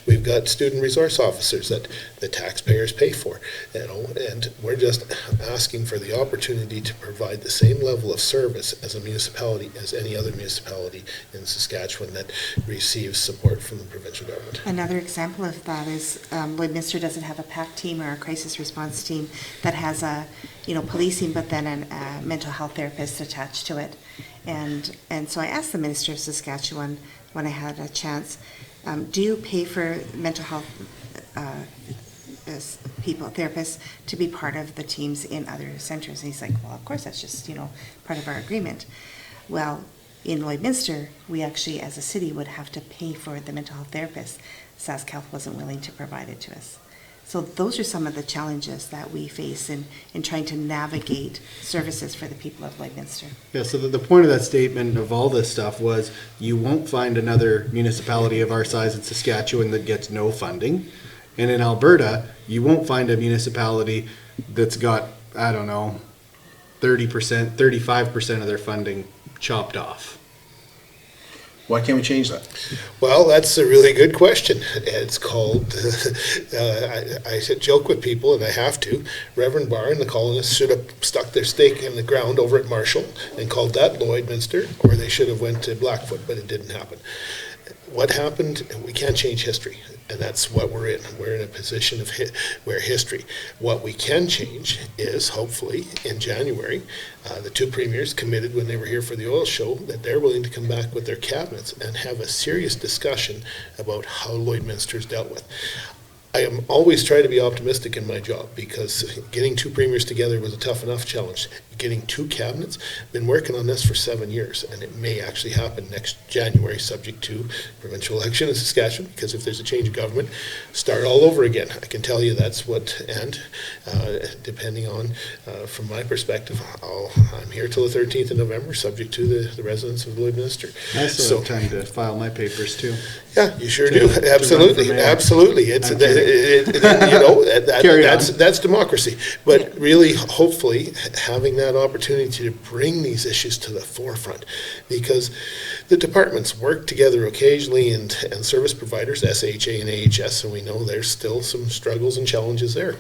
We've got student resource officers that the taxpayers pay for, and we're just asking for the opportunity to provide the same level of service as a municipality as any other municipality in Saskatchewan that receives support from the provincial government. Another example of that is Lloydminster doesn't have a PAC team or a crisis response team that has a, policing, but then a mental health therapist attached to it. And so I asked the Minister of Saskatchewan when I had a chance, do you pay for mental health therapists to be part of the teams in other centres? And he's like, well, of course, that's just, part of our agreement. Well, in Lloydminster, we actually, as a city, would have to pay for the mental health therapist. SaskHealth wasn't willing to provide it to us. So those are some of the challenges that we face in trying to navigate services for the people of Lloydminster. Yeah, so the point of that statement of all this stuff was you won't find another municipality of our size in Saskatchewan that gets no funding. And in Alberta, you won't find a municipality that's got, 30%, 35% of their funding chopped off. Why can't we change that? Well, that's a really good question. It's called, I joke with people, and I have to, Reverend Barr and the colonists should have stuck their stake in the ground over at Marshall and called that Lloydminster, or they should have went to Blackfoot, but it didn't happen. What happened, we can't change history, and that's what we're in. We're in a position of where history. What we can change is, hopefully, in January, the two premiers committed when they were here for the oil show that they're willing to come back with their cabinets and have a serious discussion about how Lloydminster's dealt with. I am always trying to be optimistic in my job, because getting two premiers together was a tough enough challenge. Getting two cabinets, been working on this for 7 years, and it may actually happen next January, subject to provincial election in Saskatchewan, because if there's a change of government, start all over again. I can tell you that's what, and depending on, from my perspective, I'm here till the 13th of November, subject to the residents of Lloydminster. I still have time to file my papers too. Yeah, you sure do. Absolutely, absolutely. It's that's democracy. But really, hopefully, having that opportunity to bring these issues to the forefront, because the departments work together occasionally, and service providers, SHA and AHS, and we know there's still some struggles and challenges there.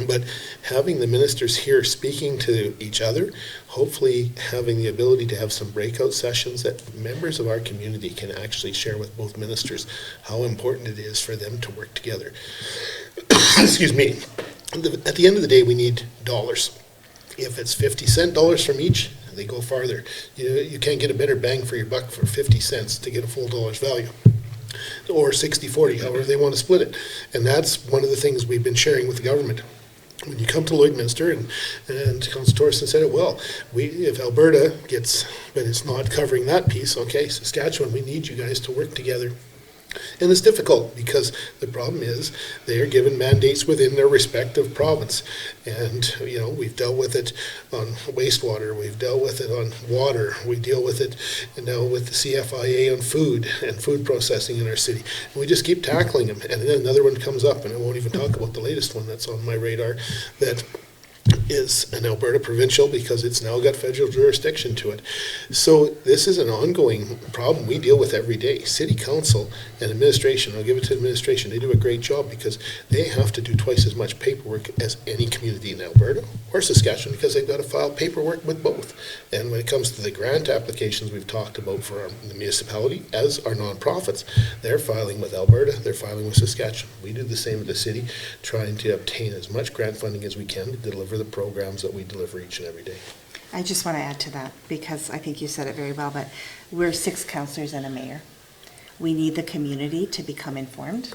But having the ministers here speaking to each other, hopefully having the ability to have some breakout sessions that members of our community can actually share with both ministers how important it is for them to work together. Excuse me. At the end of the day, we need dollars. If it's 50-cent dollars from each, they go farther. You can't get a better bang for your buck for 50 cents to get a full dollar's value. Or 60-40, however they want to split it. And that's one of the things we've been sharing with the government. When you come to Lloydminster, and Councillor Torresan said it well, if Alberta gets, but it's not covering that piece, okay, Saskatchewan, we need you guys to work together. And it's difficult, because the problem is they are given mandates within their respective province. And, we've dealt with it on wastewater, we've dealt with it on water, we deal with it now with the CFIA on food and food processing in our city. And we just keep tackling them. And then another one comes up, and I won't even talk about the latest one that's on my radar, that is an Alberta provincial because it's now got federal jurisdiction to it. So this is an ongoing problem we deal with every day. City Council and administration, I'll give it to administration, they do a great job because they have to do twice as much paperwork as any community in Alberta or Saskatchewan because they've got to file paperwork with both. And when it comes to the grant applications we've talked about for the municipality, as our nonprofits, they're filing with Alberta, they're filing with Saskatchewan. We do the same with the city, trying to obtain as much grant funding as we can to deliver the programs that we deliver each and every day. I just want to add to that because I think you said it very well, but we're 6 councillors and a mayor. We need the community to become informed,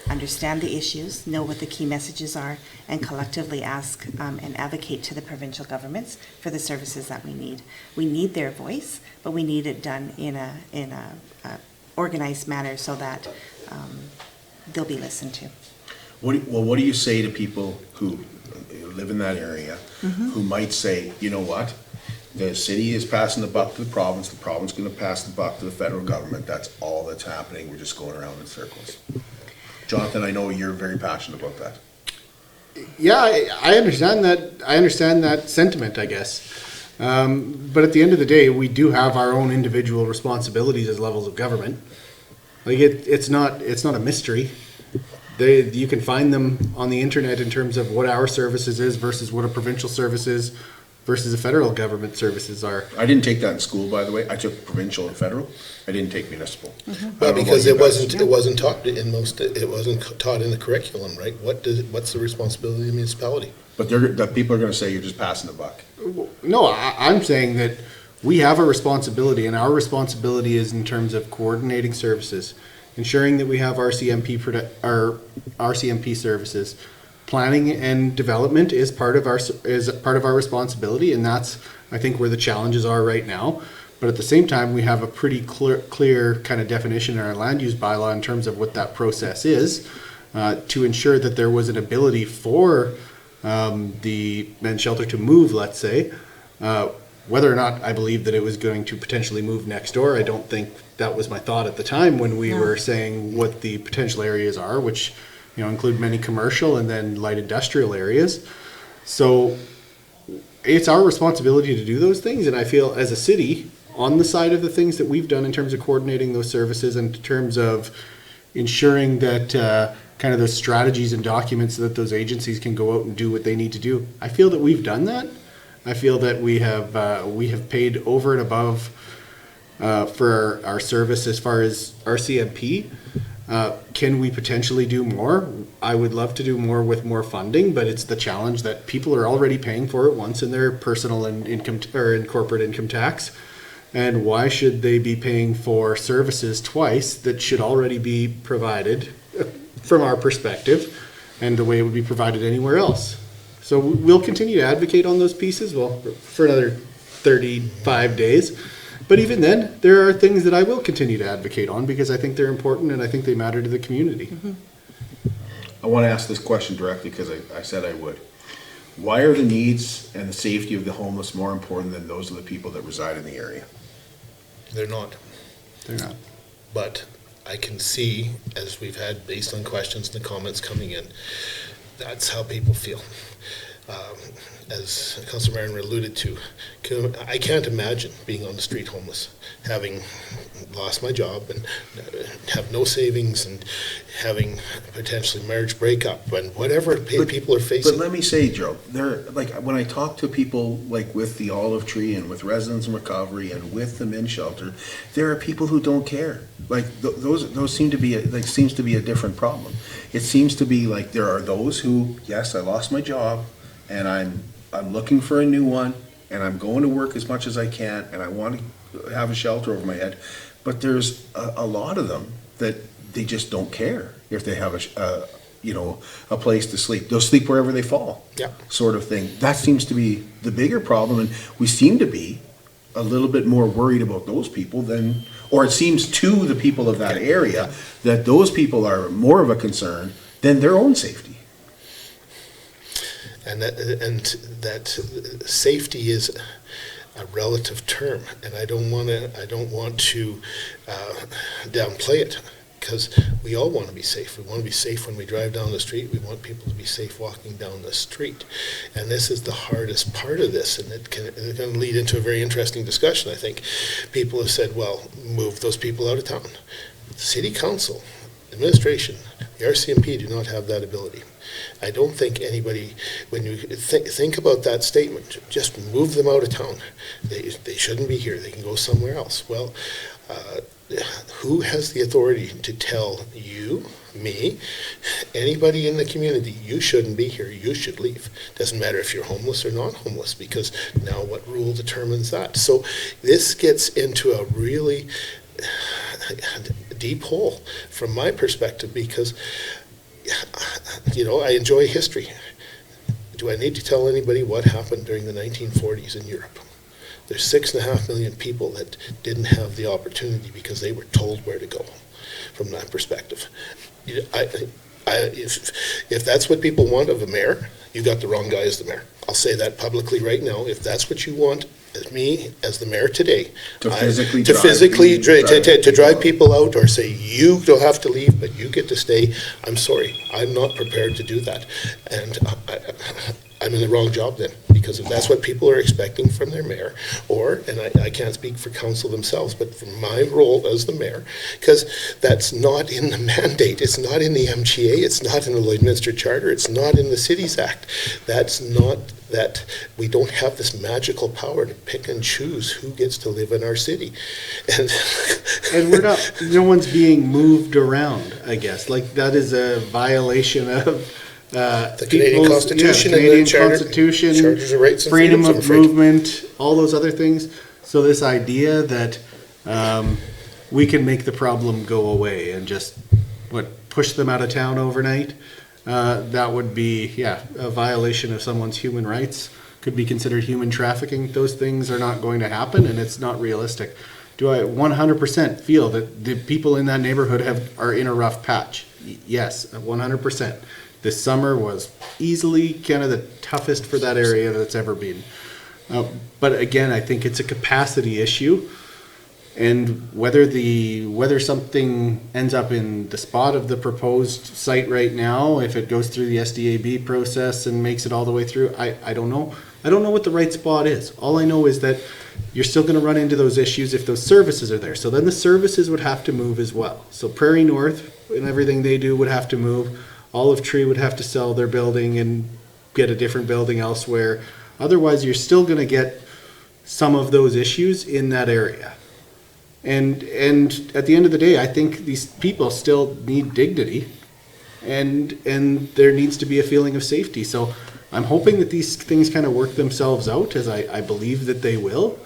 understand the issues, know what the key messages are, and collectively ask and advocate to the provincial governments for the services that we need. We need their voice, but we need it done in a organized manner so that they'll be listened to. What do you say to people who live in that area who might say, you know what, the city is passing the buck to the province is going to pass the buck to the federal government, that's all that's happening, we're just going around in circles? Jonathan, I know you're very passionate about that. Yeah, I understand that sentiment, I guess. But at the end of the day, we do have our own individual responsibilities as levels of government. Like it's not a mystery. You can find them on the internet in terms of what our services is versus what a provincial service is versus a federal government services are. I didn't take that in school, by the way. I took provincial and federal. I didn't take municipal. Well, because it wasn't taught in the curriculum, right? What's the responsibility of the municipality? But people are going to say you're just passing the buck. No, I'm saying that we have a responsibility, and our responsibility is in terms of coordinating services, ensuring that we have RCMP services. Planning and development is part of our responsibility, and that's, I think, where the challenges are right now. But at the same time, we have a pretty clear kind of definition in our land use bylaw in terms of what that process is, to ensure that there was an ability for the men's shelter to move, let's say. Whether or not I believe that it was going to potentially move next door, I don't think that was my thought at the time when we were saying what the potential areas are, which include many commercial and then light industrial areas. So it's our responsibility to do those things, and I feel as a city, on the side of the things that we've done in terms of coordinating those services and in terms of ensuring that kind of those strategies and documents so that those agencies can go out and do what they need to do, I feel that we've done that. I feel that we have paid over and above for our service as far as RCMP. Can we potentially do more? I would love to do more with more funding, but it's the challenge that people are already paying for it once in their personal and income or in corporate income tax. And why should they be paying for services twice that should already be provided from our perspective and the way it would be provided anywhere else? So we'll continue to advocate on those pieces, for another 35 days. But even then, there are things that I will continue to advocate on because I think they're important and I think they matter to the community. Mm-hmm. I want to ask this question directly because I said I would. Why are the needs and the safety of the homeless more important than those of the people that reside in the area? They're not. They're not. But I can see, as we've had based on questions and the comments coming in, that's how people feel. As Councillor Marin alluded to, I can't imagine being on the street homeless, having lost my job and have no savings and having potentially marriage breakup and whatever people are facing. But let me say, Joe, when I talk to people like with the Olive Tree and with Residents in Recovery and with the men's shelter, there are people who don't care. Like those seem to be seems to be a different problem. It seems to be like there are those who, yes, I lost my job and I'm looking for a new one and I'm going to work as much as I can and I want to have a shelter over my head. But there's a lot of them that they just don't care if they have a place to sleep. They'll sleep wherever they fall, sort of thing. That seems to be the bigger problem, and we seem to be a little bit more worried about those people than, or it seems to the people of that area that those people are more of a concern than their own safety. And that safety is a relative term, and I don't want to downplay it, because we all want to be safe. We want to be safe when we drive down the street. We want people to be safe walking down the street. And this is the hardest part of this, and it's going to lead into a very interesting discussion, I think. People have said, well, move those people out of town. City Council, administration, the RCMP do not have that ability. I don't think anybody, when you think about that statement, just move them out of town. They shouldn't be here. They can go somewhere else. Well, who has the authority to tell you, me, anybody in the community, you shouldn't be here, you should leave? Doesn't matter if you're homeless or not homeless, because now what rule determines that? So this gets into a really deep hole from my perspective, because I enjoy history. Do I need to tell anybody what happened during the 1940s in Europe? There's 6.5 million people that didn't have the opportunity because they were told where to go. From that perspective, if that's what people want of a mayor, you got the wrong guy as the mayor. I'll say that publicly right now. If that's what you want as me as the mayor today, to drive people out or say you don't have to leave but you get to stay, I'm sorry, I'm not prepared to do that, and I'm in the wrong job then, because if that's what people are expecting from their mayor, and I can't speak for council themselves, but from my role as the mayor, because that's not in the mandate, it's not in the MGA, it's not in the Lloydminster Charter, it's not in the Cities Act. That's not that we don't have this magical power to pick and choose who gets to live in our city. And we're not, no one's being moved around, I guess. Like, that is a violation of the Canadian Constitution, Canadian and the Constitution, Charters of Rights and freedom Freedoms, of movement, all those other things. So this idea that we can make the problem go away and just push them out of town overnight, that would be a violation of someone's human rights. Could be considered human trafficking. Those things are not going to happen, and it's not realistic. Do I 100% feel that the people in that neighborhood are in a rough patch? Yes, 100%. This summer was easily kind of the toughest for that area that's ever been. But again, I think it's a capacity issue, and whether something ends up in the spot of the proposed site right now, if it goes through the SDAB process and makes it all the way through, I don't know. I don't know what the right spot is. All I know is that you're still going to run into those issues if those services are there. So then the services would have to move as well. So Prairie North and everything they do would have to move. Olive Tree would have to sell their building and get a different building elsewhere. Otherwise, you're still going to get some of those issues in that area. And at the end of the day, I think these people still need dignity, and there needs to be a feeling of safety. So I'm hoping that these things kind of work themselves out, as I believe that they will.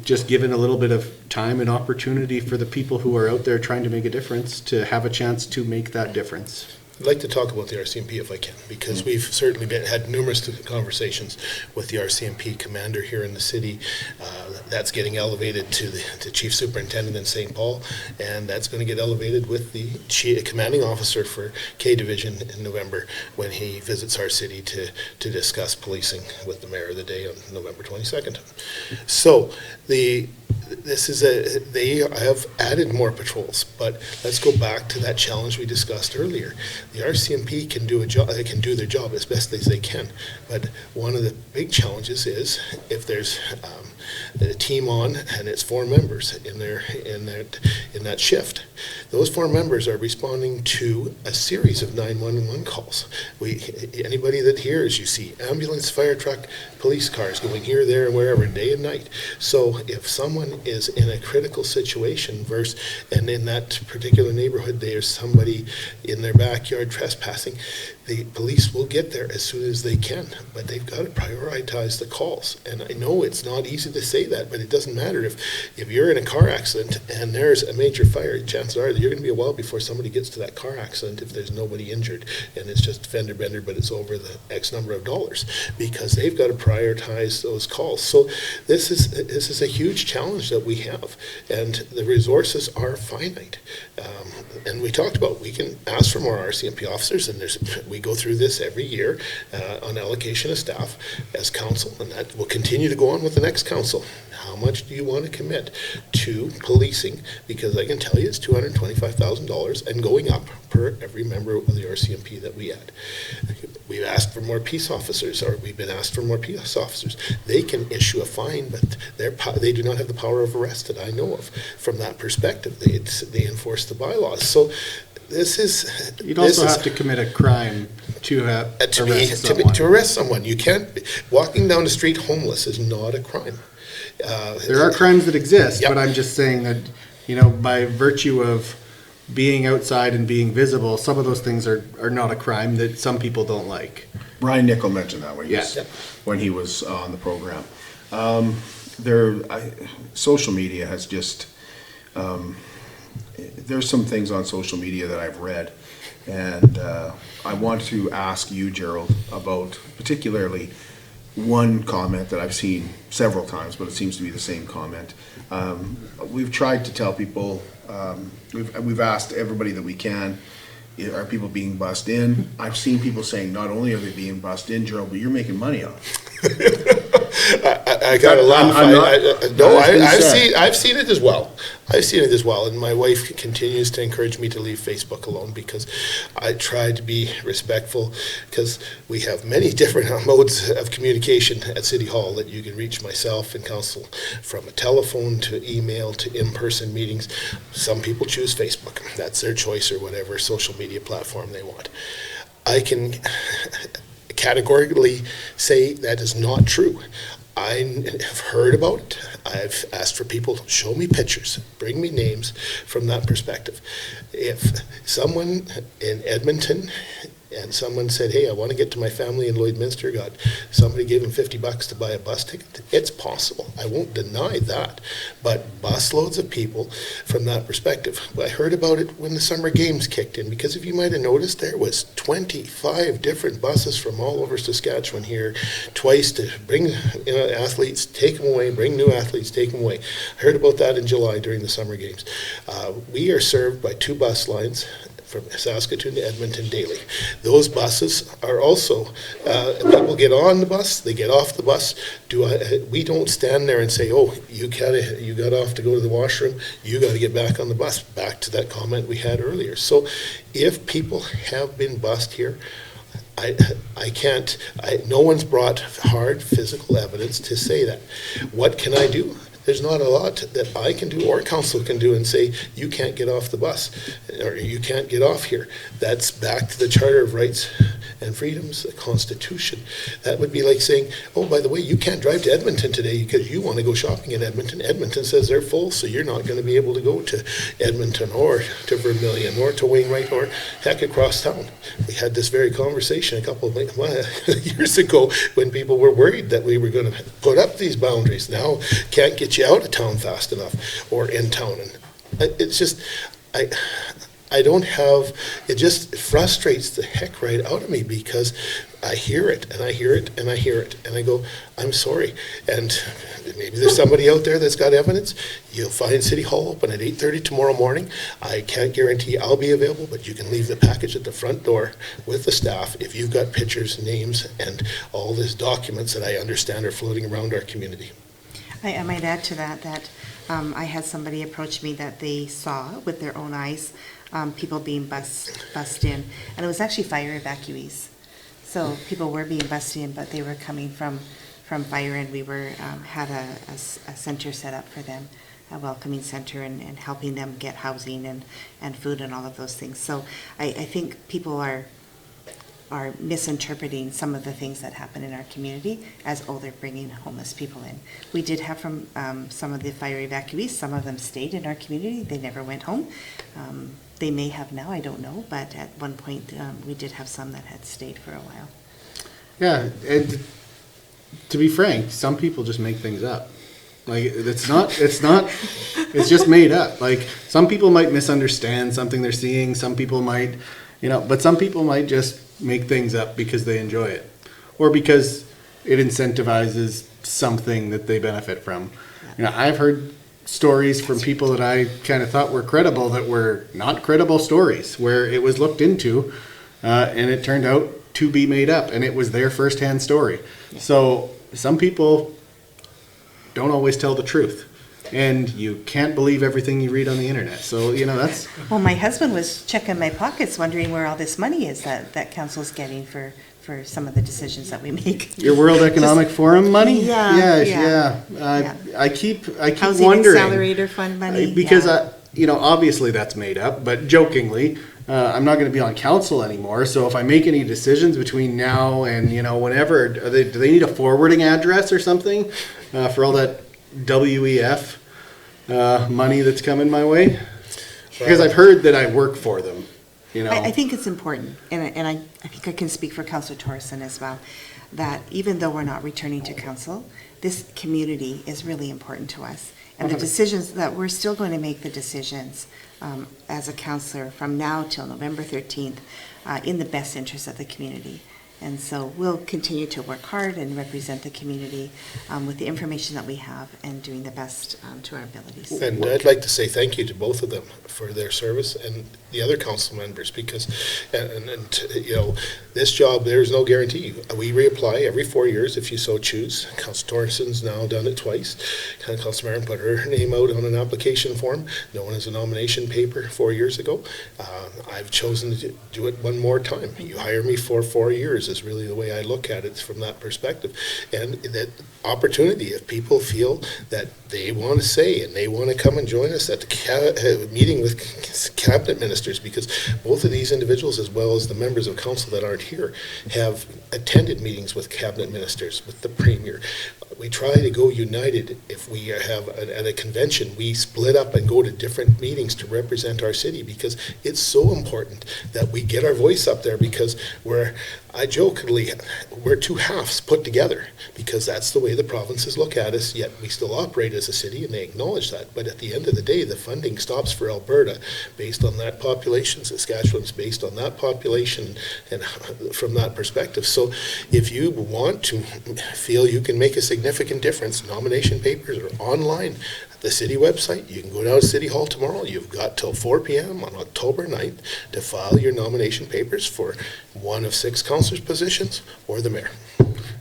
Just given a little bit of time and opportunity for the people who are out there trying to make a difference to have a chance to make that difference. I'd like to talk about the RCMP if I can, because we've certainly had numerous conversations with the RCMP commander here in the city. That's getting elevated to the chief superintendent in St. Paul, and that's going to get elevated with the commanding officer for K Division in November when he visits our city to discuss policing with the mayor of the day on November 22nd. So they have added more patrols, but let's go back to that challenge we discussed earlier. The RCMP can do they can do their job as best as they can, but one of the big challenges is if there's a team on and it's 4 members in that shift. Those 4 members are responding to a series of 911 calls. Anybody that hears, you see ambulance, fire truck, police cars going here, there, and wherever, day and night. So if someone is in a critical situation and in that particular neighborhood there's somebody in their backyard trespassing, the police will get there as soon as they can, but they've got to prioritize the calls. And I know it's not easy to say that, but it doesn't matter. If you're in a car accident and there's a major fire, chances are that you're going to be a while before somebody gets to that car accident if there's nobody injured and it's just fender bender, but it's over the X number of dollars, because they've got to prioritize those calls. So this is a huge challenge that we have, and the resources are finite. And we talked about, we can ask for more RCMP officers, and we we go through this every year on allocation of staff as council, and that will continue to go on with the next council. How much do you want to commit to policing? Because I can tell you it's $225,000 and going up per every member of the RCMP that we add. We've asked for more peace officers, or we've been asked for more peace officers. They can issue a fine, but they do not have the power of arrest that I know of. From that perspective, they enforce the bylaws. So this is... You'd also have to commit a crime to arrest someone. You can't... Walking down the street homeless is not a crime. There are crimes that exist, but I'm just saying that, by virtue of being outside and being visible, some of those things are not a crime that some people don't like. Brian Nickel mentioned that when he was on the program. Social media has just... there's some things on social media that I've read, and I want to ask you, Gerald, about particularly one comment that I've seen several times, but it seems to be the same comment. We've tried to tell people, we've asked everybody that we can, are people being bussed in? I've seen people saying not only are they being bussed in, Gerald, but you're making money off it. I got to laugh. I've seen it as well. I've seen it as well, and my wife continues to encourage me to leave Facebook alone because I try to be respectful, because we have many different modes of communication at City Hall that you can reach myself and council, from a telephone to email to in-person meetings. Some people choose Facebook. That's their choice, or whatever social media platform they want. I can categorically say that is not true. I have heard about it. I've asked for people to show me pictures, bring me names from that perspective. If someone in Edmonton and someone said, hey, I want to get to my family in Lloydminster, somebody gave them $50 to buy a bus ticket, it's possible. I won't deny that. But busloads of people from that perspective. I heard about it when the summer games kicked in, because if you might have noticed, there was 25 different buses from all over Saskatchewan here twice to bring athletes, take them away, bring new athletes, take them away. I heard about that in July during the summer games. We are served by 2 bus lines from Saskatoon to Edmonton daily. Those buses are also, people get on the bus, they get off the bus. We don't stand there and say, oh, you got off to go to the washroom, you got to get back on the bus. Back to that comment we had earlier. So if people have been bussed here, I can't, no one's brought hard physical evidence to say that. What can I do? There's not a lot that I can do or council can do and say, you can't get off the bus or you can't get off here. That's back to the Charter of Rights and Freedoms, the Constitution. That would be like saying, oh, by the way, you can't drive to Edmonton today because you want to go shopping in Edmonton. Edmonton says they're full, so you're not going to be able to go to Edmonton or to Vermilion or to Wainwright or heck across town. We had this very conversation a couple of years ago when people were worried that we were going to put up these boundaries. Now can't get you out of town fast enough or in town. And it's just, I don't have, it just frustrates the heck right out of me, because I hear it and I hear it and I hear it and I go, I'm sorry. And maybe there's somebody out there that's got evidence. You'll find City Hall open at 8:30 tomorrow morning. I can't guarantee I'll be available, but you can leave the package at the front door with the staff if you've got pictures, names, and all these documents that I understand are floating around our community. I might add to that I had somebody approach me that they saw with their own eyes people being bussed in, and it was actually fire evacuees. So people were being bussed in, but they were coming from fire, and we were had a center set up for them, a welcoming center, and helping them get housing and food and all of those things. So I think people are misinterpreting some of the things that happen in our community as, oh, they're bringing homeless people in. We did have from some of the fire evacuees, some of them stayed in our community. They never went home. They may have now, I don't know, but at one point we did have some that had stayed for a while. Yeah, and to be frank, some people just make things up. Like, it's just made up. Like, some people might misunderstand something they're seeing, some people might, but some people might just make things up because they enjoy it, or because it incentivizes something that they benefit from. I've heard stories from people that I kind of thought were credible that were not credible stories, where it was looked into and it turned out to be made up, and it was their firsthand story. So some people don't always tell the truth, and you can't believe everything you read on the internet. So, that's... Well, my husband was checking my pockets, wondering where all this money is that council's getting for some of the decisions that we make. Your World Economic Forum money? Yeah. I keep Housing wondering. Accelerator Fund money? Because, obviously that's made up, but jokingly, I'm not going to be on council anymore, so if I make any decisions between now and, whenever, do they need a forwarding address or something for all that WEF money that's coming my way? Because I've heard that I work for them. I think it's important, and I think I can speak for Councillor Torresan as well, that even though we're not returning to council, this community is really important to us. And the decisions that we're still going to make the decisions as a councillor from now till November 13th in the best interest of the community. And so we'll continue to work hard and represent the community with the information that we have and doing the best to our abilities. And I'd like to say thank you to both of them for their service and the other council members, because this job, there's no guarantee. We reapply every 4 years if you so choose. Councillor Torresan's now done it twice. Councillor Marin put her name out on an application form known as a nomination paper 4 years ago. I've chosen to do it one more time. You hire me for 4 years is really the way I look at it from that perspective. And that opportunity, if people feel that they want to say and they want to come and join us at the meeting with cabinet ministers, because both of these individuals, as well as the members of council that aren't here, have attended meetings with cabinet ministers, with the premier. We try to go united. If we have at a convention, we split up and go to different meetings to represent our city, because it's so important that we get our voice up there, because I jokingly, we're two halves put together, because that's the way the provinces look at us, yet we still operate as a city and they acknowledge that. But at the end of the day, the funding stops for Alberta based on that population. Saskatchewan's based on that population, and from that perspective. So if you want to feel you can make a significant difference, nomination papers are online at the city website. You can go down to City Hall tomorrow. You've got till 4 p.m. on October 9th to file your nomination papers for one of 6 councillors' positions or the mayor.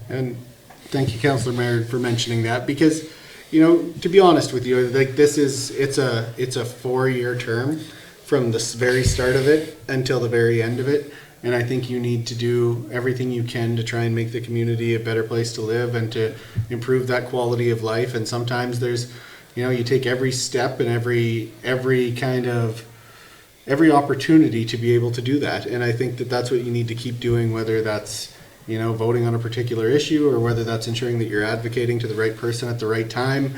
And thank you, Councillor Marin, for mentioning that, because, to be honest with you, it's a 4-year term from the very start of it until the very end of it. And I think you need to do everything you can to try and make the community a better place to live and to improve that quality of life. And sometimes there's, you take every step and every opportunity to be able to do that. And I think that that's what you need to keep doing, whether that's, voting on a particular issue, or whether that's ensuring that you're advocating to the right person at the right time.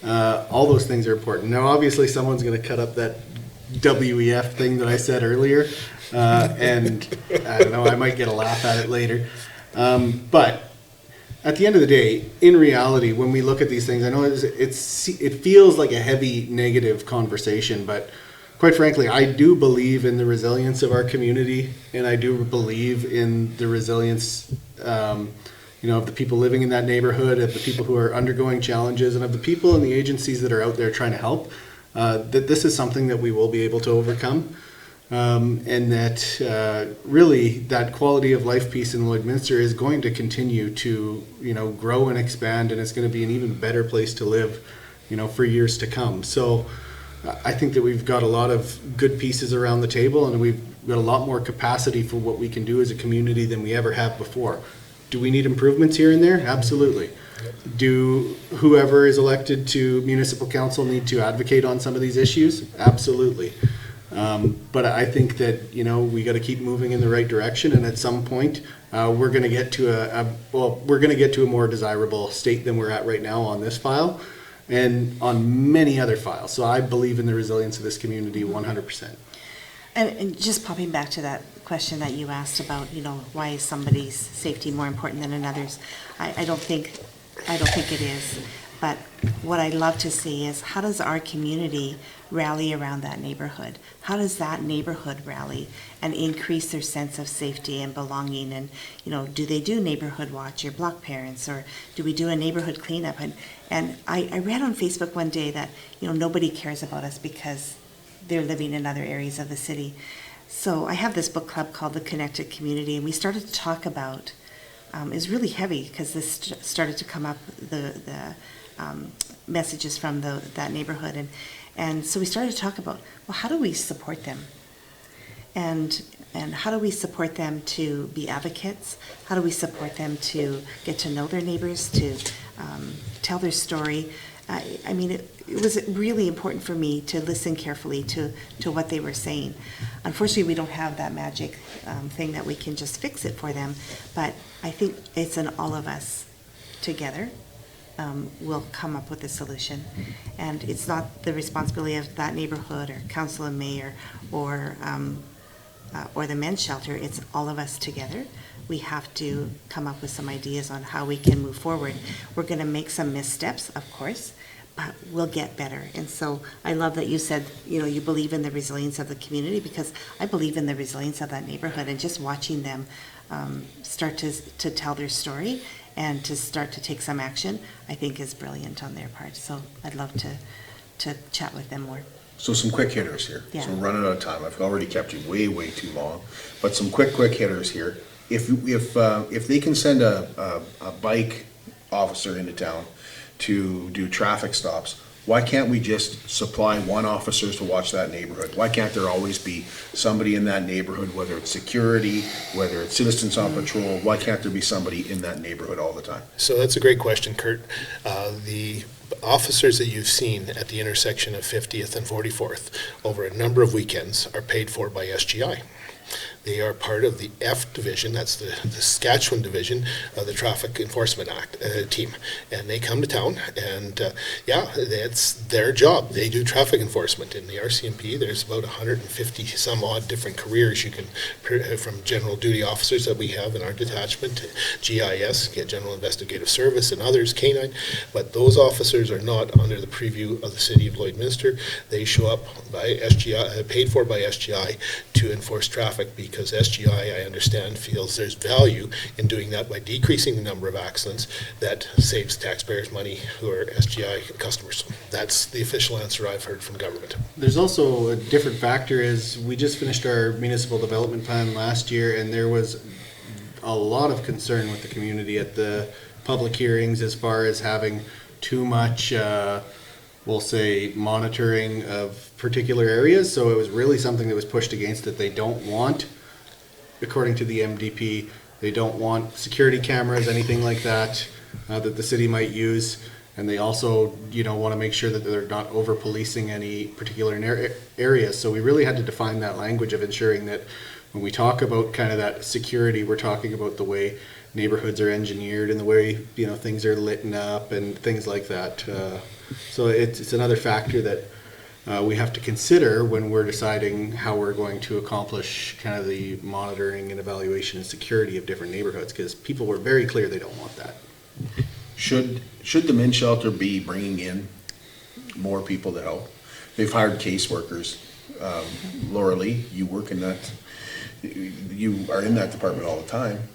All those things are important. Now, obviously, someone's going to cut up that WEF thing that I said earlier. And I don't know, I might get a laugh at it later. But at the end of the day, in reality, when we look at these things, I know it feels like a heavy negative conversation, but quite frankly, I do believe in the resilience of our community, and I do believe in the resilience of the people living in that neighborhood, of the people who are undergoing challenges, and of the people and the agencies that are out there trying to help, that this is something that we will be able to overcome. And that really that quality of life piece in Lloydminster is going to continue to grow and expand, and it's going to be an even better place to live for years to come. So I think that we've got a lot of good pieces around the table, and we've got a lot more capacity for what we can do as a community than we ever have before. Do we need improvements here and there? Absolutely. Do whoever is elected to municipal council need to advocate on some of these issues? Absolutely. But I think that, we got to keep moving in the right direction, and at some point, we're going to get to a more desirable state than we're at right now on this file and on many other files. So I believe in the resilience of this community 100%. And just popping back to that question that you asked about, why is somebody's safety more important than another's? I don't think it is. But what I'd love to see is, how does our community rally around that neighborhood? How does that neighborhood rally and increase their sense of safety and belonging? And, do they do neighborhood watch, your block parents, or do we do a neighborhood cleanup? And I read on Facebook one day that, nobody cares about us because they're living in other areas of the city. So I have this book club called The Connected Community, and we started to talk about, it's really heavy because this started to come up, the messages from that neighborhood. And so we started to talk about, well, how do we support them? And how do we support them to be advocates? How do we support them to get to know their neighbors, to tell their story? I mean, it was really important for me to listen carefully to what they were saying. Unfortunately, we don't have that magic thing that we can just fix it for them, but I think it's in all of us together will come up with a solution. And it's not the responsibility of that neighborhood or council and mayor or the men's shelter. It's all of us together. We have to come up with some ideas on how we can move forward. We're going to make some missteps, of course, but we'll get better. And so I love that you said, you believe in the resilience of the community, because I believe in the resilience of that neighborhood, and just watching them start to tell their story and to start to take some action, I think is brilliant on their part. So I'd love to chat with them more. So some quick hitters here. Yeah. So we're running out of time. I've already kept you way too long. But some quick hitters here. If they can send a bike officer into town to do traffic stops, why can't we just supply one officer to watch that neighborhood? Why can't there always be somebody in that neighborhood, whether it's security, whether it's citizens on patrol? Why can't there be somebody in that neighborhood all the time? So that's a great question, Kurt. The officers that you've seen at the intersection of 50th and 44th over a number of weekends are paid for by SGI. They are part of the F division, that's the Saskatchewan division of the Traffic Enforcement Act team. And they come to town and that's their job. They do traffic enforcement. In the RCMP, there's about 150 some odd different careers you can, from general duty officers that we have in our detachment, GIS, General Investigative Service, and others, K9. But those officers are not under the preview of the City of Lloydminster. They show up by SGI, paid for by SGI to enforce traffic, because SGI, I understand, feels there's value in doing that by decreasing the number of accidents. That saves taxpayers money who are SGI customers. That's the official answer I've heard from government. There's also a different factor. Is we just finished our municipal development plan last year, and there was a lot of concern with the community at the public hearings as far as having too much we'll say monitoring of particular areas. So it was really something that was pushed against, that they don't want, according to the MDP, they don't want security cameras, anything like that, that the city might use. And they also, want to make sure that they're not over policing any particular areas. So we really had to define that language of ensuring that when we talk about kind of that security, we're talking about the way neighborhoods are engineered and the way, things are lit up and things like that. So it's another factor that we have to consider when we're deciding how we're going to accomplish kind of the monitoring and evaluation and security of different neighborhoods, because people were very clear they don't want that. Should the men's shelter be bringing in more people to help? They've hired caseworkers. Lorelee, you work in that, you are in that department all the time.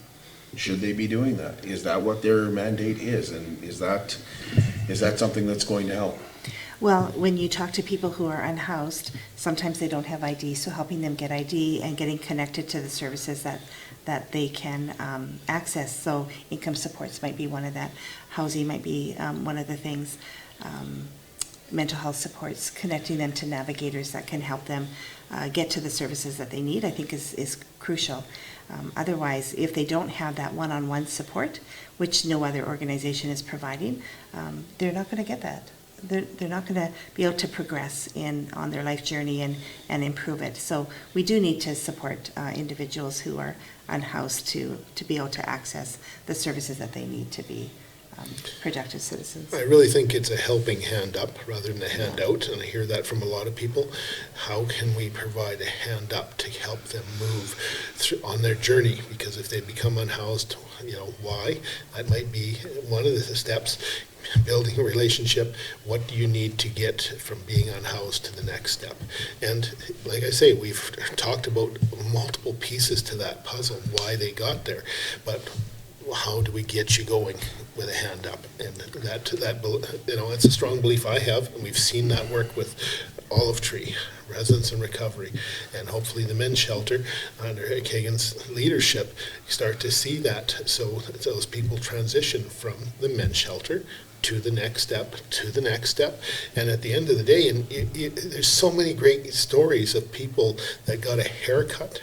Should they be doing that? Is that what their mandate is? And is that something that's going to help? Well, when you talk to people who are unhoused, sometimes they don't have ID, so helping them get ID and getting connected to the services that they can access. So income supports might be one of that. Housing might be one of the things. Mental health supports, connecting them to navigators that can help them get to the services that they need, I think is crucial. Otherwise, if they don't have that one-on-one support, which no other organization is providing, they're not going to get that. They're not going to be able to progress on their life journey and improve it. So we do need to support individuals who are unhoused to be able to access the services that they need to be productive citizens. I really think it's a helping hand up rather than a hand out, and I hear that from a lot of people. How can we provide a hand up to help them move through on their journey? Because if they become unhoused, why? That might be one of the steps. Building a relationship, what do you need to get from being unhoused to the next step? And like I say, we've talked about multiple pieces to that puzzle, why they got there, but how do we get you going with a hand up, and that it's a strong belief I have, and we've seen that work with Olive Tree, Residents in Recovery, and hopefully the men's shelter under Kagan's leadership start to see that, so those people transition from the men's shelter to the next step, and at the end of the day, and there's so many great stories of people that got a haircut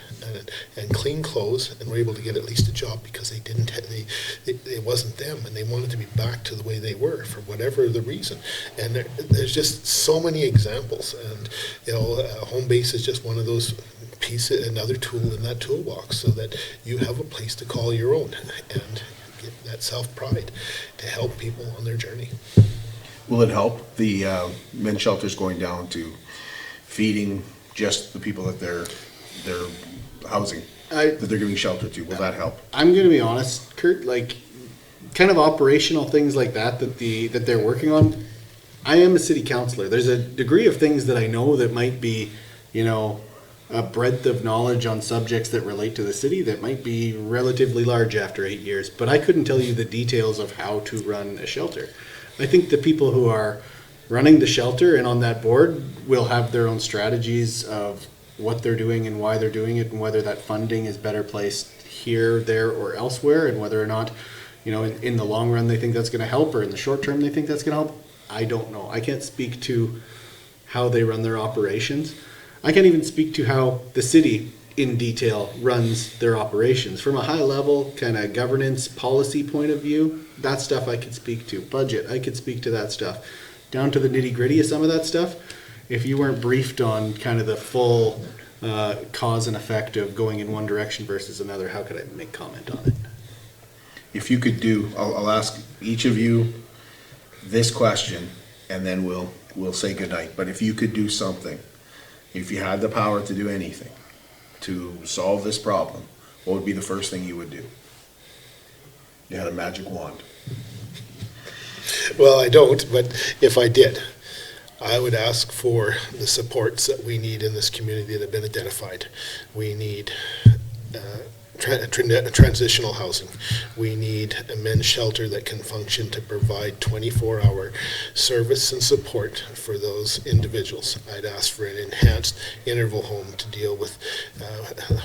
and clean clothes and were able to get at least a job because it wasn't them, and they wanted to be back to the way they were for whatever the reason. And there's just so many examples, and home base is just one of those pieces, another tool in that toolbox, so that you have a place to call your own and get that self-pride to help people on their journey. Will it help the men's shelters going down to feeding just the people that they're housing, that they're giving shelter to? Will that help? I'm going to be honest, Kurt, kind of operational things like that they're working on. I am a city councillor. There's a degree of things that I know that might be, a breadth of knowledge on subjects that relate to the city that might be relatively large after 8 years, but I couldn't tell you the details of how to run a shelter. I think the people who are running the shelter and on that board will have their own strategies of what they're doing and why they're doing it, and whether that funding is better placed here, there, or elsewhere, and whether or not, in the long run they think that's going to help, or in the short term they think that's going to help. I don't know. I can't speak to how they run their operations. I can't even speak to how the city in detail runs their operations. From a high level kind of governance policy point of view, that stuff I could speak to. Budget, I could speak to that stuff. Down to the nitty gritty of some of that stuff, if you weren't briefed on kind of the full cause and effect of going in one direction versus another, how could I make comment on it? If you could I'll ask each of you this question, and then we'll say goodnight. But if you could do something, if you had the power to do anything to solve this problem, what would be the first thing you would do? You had a magic wand. Well, I don't, but if I did, I would ask for the supports that we need in this community that have been identified. We need transitional housing. We need a men's shelter that can function to provide 24-hour service and support for those individuals. I'd ask for an enhanced interval home to deal with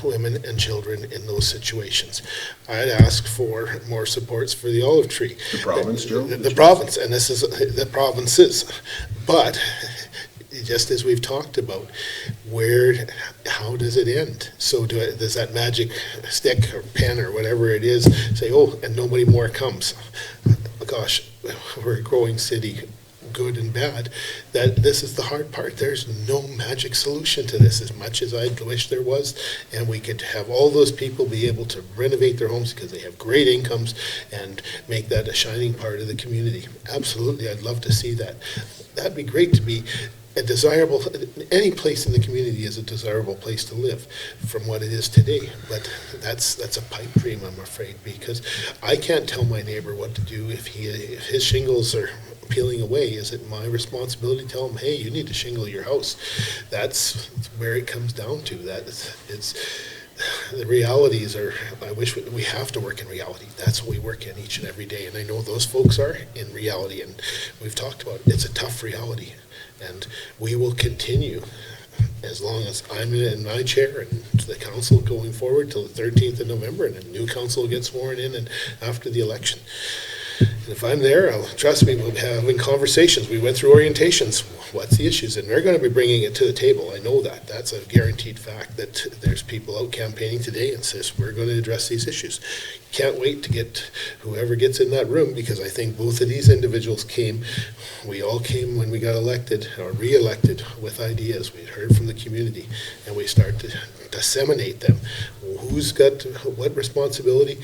women and children in those situations. I'd ask for more supports for the Olive Tree. The province, Joe? The province, and this is the provinces. But just as we've talked about, how does it end? So does that magic stick or pen or whatever it is say, and nobody more comes? Gosh, we're a growing city, good and bad. That this is the hard part. There's no magic solution to this, as much as I wish there was, and we could have all those people be able to renovate their homes because they have great incomes and make that a shining part of the community. Absolutely, I'd love to see that. That'd be great to be a desirable, any place in the community is a desirable place to live from what it is today, but that's a pipe dream, I'm afraid, because I can't tell my neighbor what to do if his shingles are peeling away. Is it my responsibility to tell him, hey, you need to shingle your house? That's where it comes down to. The realities are, I wish we have to work in reality. That's what we work in each and every day, and I know those folks are in reality, and we've talked about it. It's a tough reality, and we will continue as long as I'm in my chair and the council going forward till the 13th of November, and a new council gets sworn in and after the election. And if I'm there, trust me, we'll be having conversations. We went through orientations. What's the issues? And they're going to be bringing it to the table. I know that. That's a guaranteed fact that there's people out campaigning today and says, we're going to address these issues. Can't wait to get whoever gets in that room, because I think both of these individuals we all came when we got elected or re-elected with ideas. We heard from the community and we start to disseminate them. Who's got what responsibility?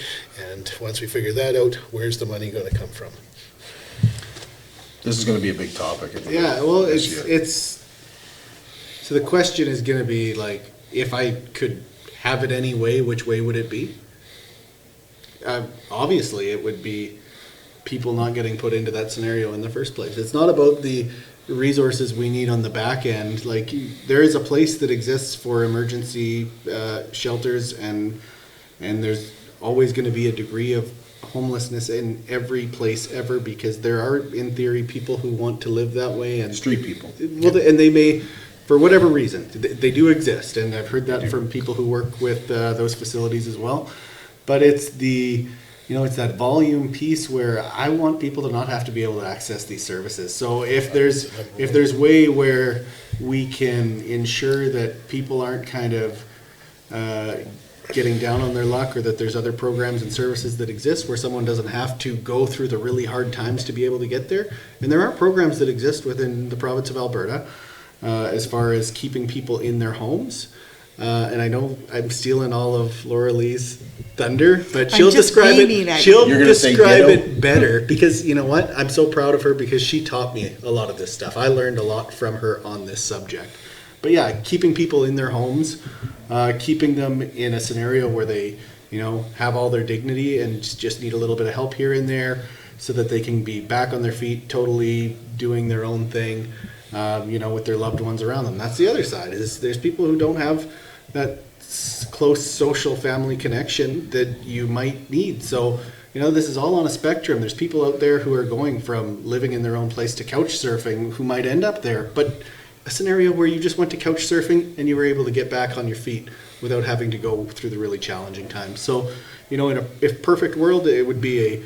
And once we figure that out, where's the money going to come from? This is going to be a big topic. Yeah, well, it's so the question is going to be like, if I could have it any way, which way would it be? Obviously, it would be people not getting put into that scenario in the first place. It's not about the resources we need on the back end. Like, there is a place that exists for emergency shelters, and there's always going to be a degree of homelessness in every place ever, because there are, in theory, people who want to live that way, and Street people. well, and they may, for whatever reason, they do exist, and I've heard that from people who work with those facilities as well. But it's it's that volume piece where I want people to not have to be able to access these services. So if there's way where we can ensure that people aren't kind of getting down on their luck, or that there's other programs and services that exist where someone doesn't have to go through the really hard times to be able to get there. And there are programs that exist within the province of Alberta as far as keeping people in their homes. And I know I'm stealing all of Lorelee's thunder, but she'll describe it better, because you know what? I'm so proud of her, because she taught me a lot of this stuff. I learned a lot from her on this subject. But yeah, keeping people in their homes, keeping them in a scenario where they, have all their dignity and just need a little bit of help here and there, so that they can be back on their feet, totally doing their own thing, with their loved ones around them. That's the other side, is there's people who don't have that close social family connection that you might need. So, this is all on a spectrum. There's people out there who are going from living in their own place to couch surfing who might end up there. But a scenario where you just went to couch surfing and you were able to get back on your feet without having to go through the really challenging times. So, in a perfect world, it would be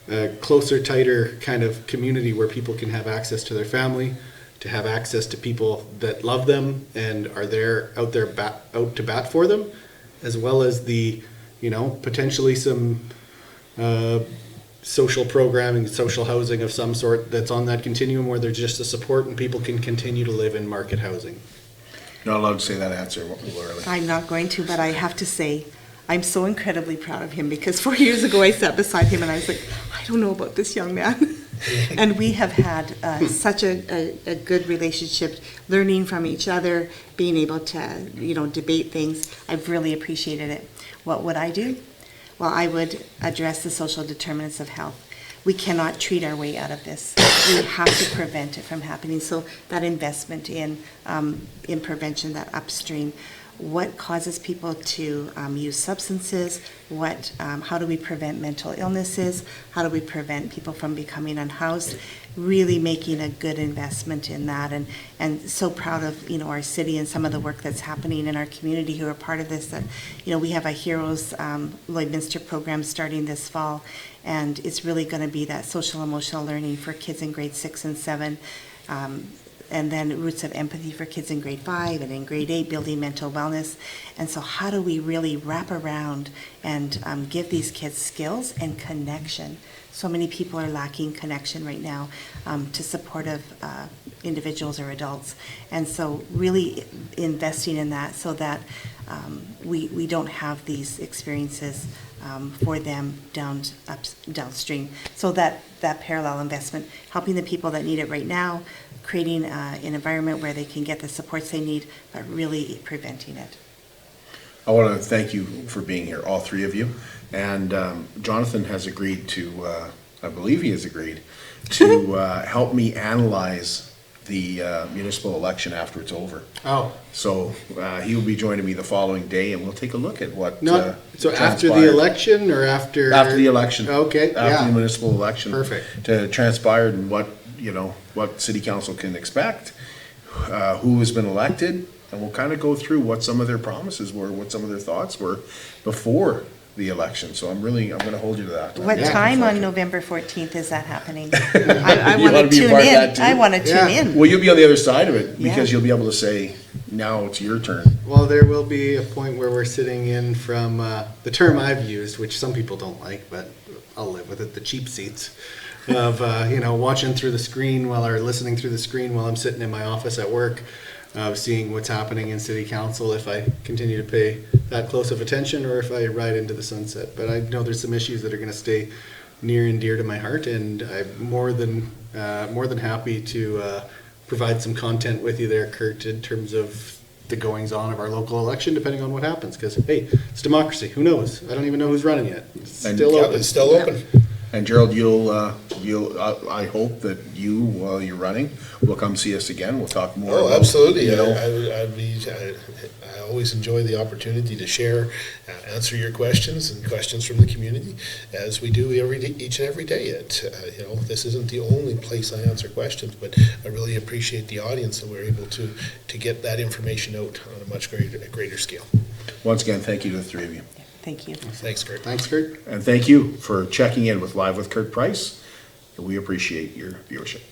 a closer, tighter kind of community where people can have access to their family, to have access to people that love them and are out to bat for them, as well as the, potentially some social programming, social housing of some sort that's on that continuum where there's just a support and people can continue to live in market housing. Not allowed to say that answer, Lorelee. I'm not going to, but I have to say, I'm so incredibly proud of him, because 4 years ago I sat beside him and I was like, I don't know about this young man. And we have had such a good relationship, learning from each other, being able to, debate things. I've really appreciated it. What would I do? Well, I would address the social determinants of health. We cannot treat our way out of this. We have to prevent it from happening. So that investment in prevention, that upstream, what causes people to use substances, how do we prevent mental illnesses, how do we prevent people from becoming unhoused, really making a good investment in that, and so proud of our city and some of the work that's happening in our community who are part of this. That we have a Heroes Lloydminster program starting this fall, and it's really going to be that social emotional learning for kids in grade 6 and 7. And then roots of empathy for kids in grade 5 and in grade 8, building mental wellness. And so how do we really wrap around and give these kids skills and connection? So many people are lacking connection right now to supportive individuals or adults. And so really investing in that so that we don't have these experiences for them downstream. So that parallel investment, helping the people that need it right now, creating an environment where they can get the supports they need, but really preventing it. I want to thank you for being here, all three of you. And Jonathan has agreed to, I believe he has agreed, to help me analyze the municipal election after it's over. Oh. So he will be joining me the following day, and we'll take a look at what so after the election or after? After the election. Okay, after the municipal election. Perfect. To transpire and what city council can expect, who has been elected, and we'll kind of go through what some of their promises were, what some of their thoughts were before the election. So I'm going to hold you to that. What time on November 14th is that happening? I want to tune in. I want to tune in. Well, you'll be on the other side of it, because you'll be able to say, now it's your turn. Well, there will be a point where we're sitting in from the term I've used, which some people don't like, but I'll live with it, the cheap seats. Of watching through the screen or listening through the screen while I'm sitting in my office at work, seeing what's happening in city council, if I continue to pay that close of attention or if I ride into the sunset. But I know there's some issues that are going to stay near and dear to my heart, and I'm more than happy to provide some content with you there, Kurt, in terms of the goings on of our local election, depending on what happens. Because hey, it's democracy. Who knows? I don't even know who's running yet. It's still open. It's still open. And Gerald, I hope that you, while you're running, will come see us again. We'll talk more. Oh, about, absolutely. You know, I always enjoy the opportunity to share, answer your questions and questions from the community, as we do each and every day. This isn't the only place I answer questions, but I really appreciate the audience that we're able to get that information out on a much greater scale. Once again, thank you to the three of you. Thank you. Thanks, Kurt. Thanks, Kurt. And thank you for checking in with Live with Kurt Price. We appreciate your viewership.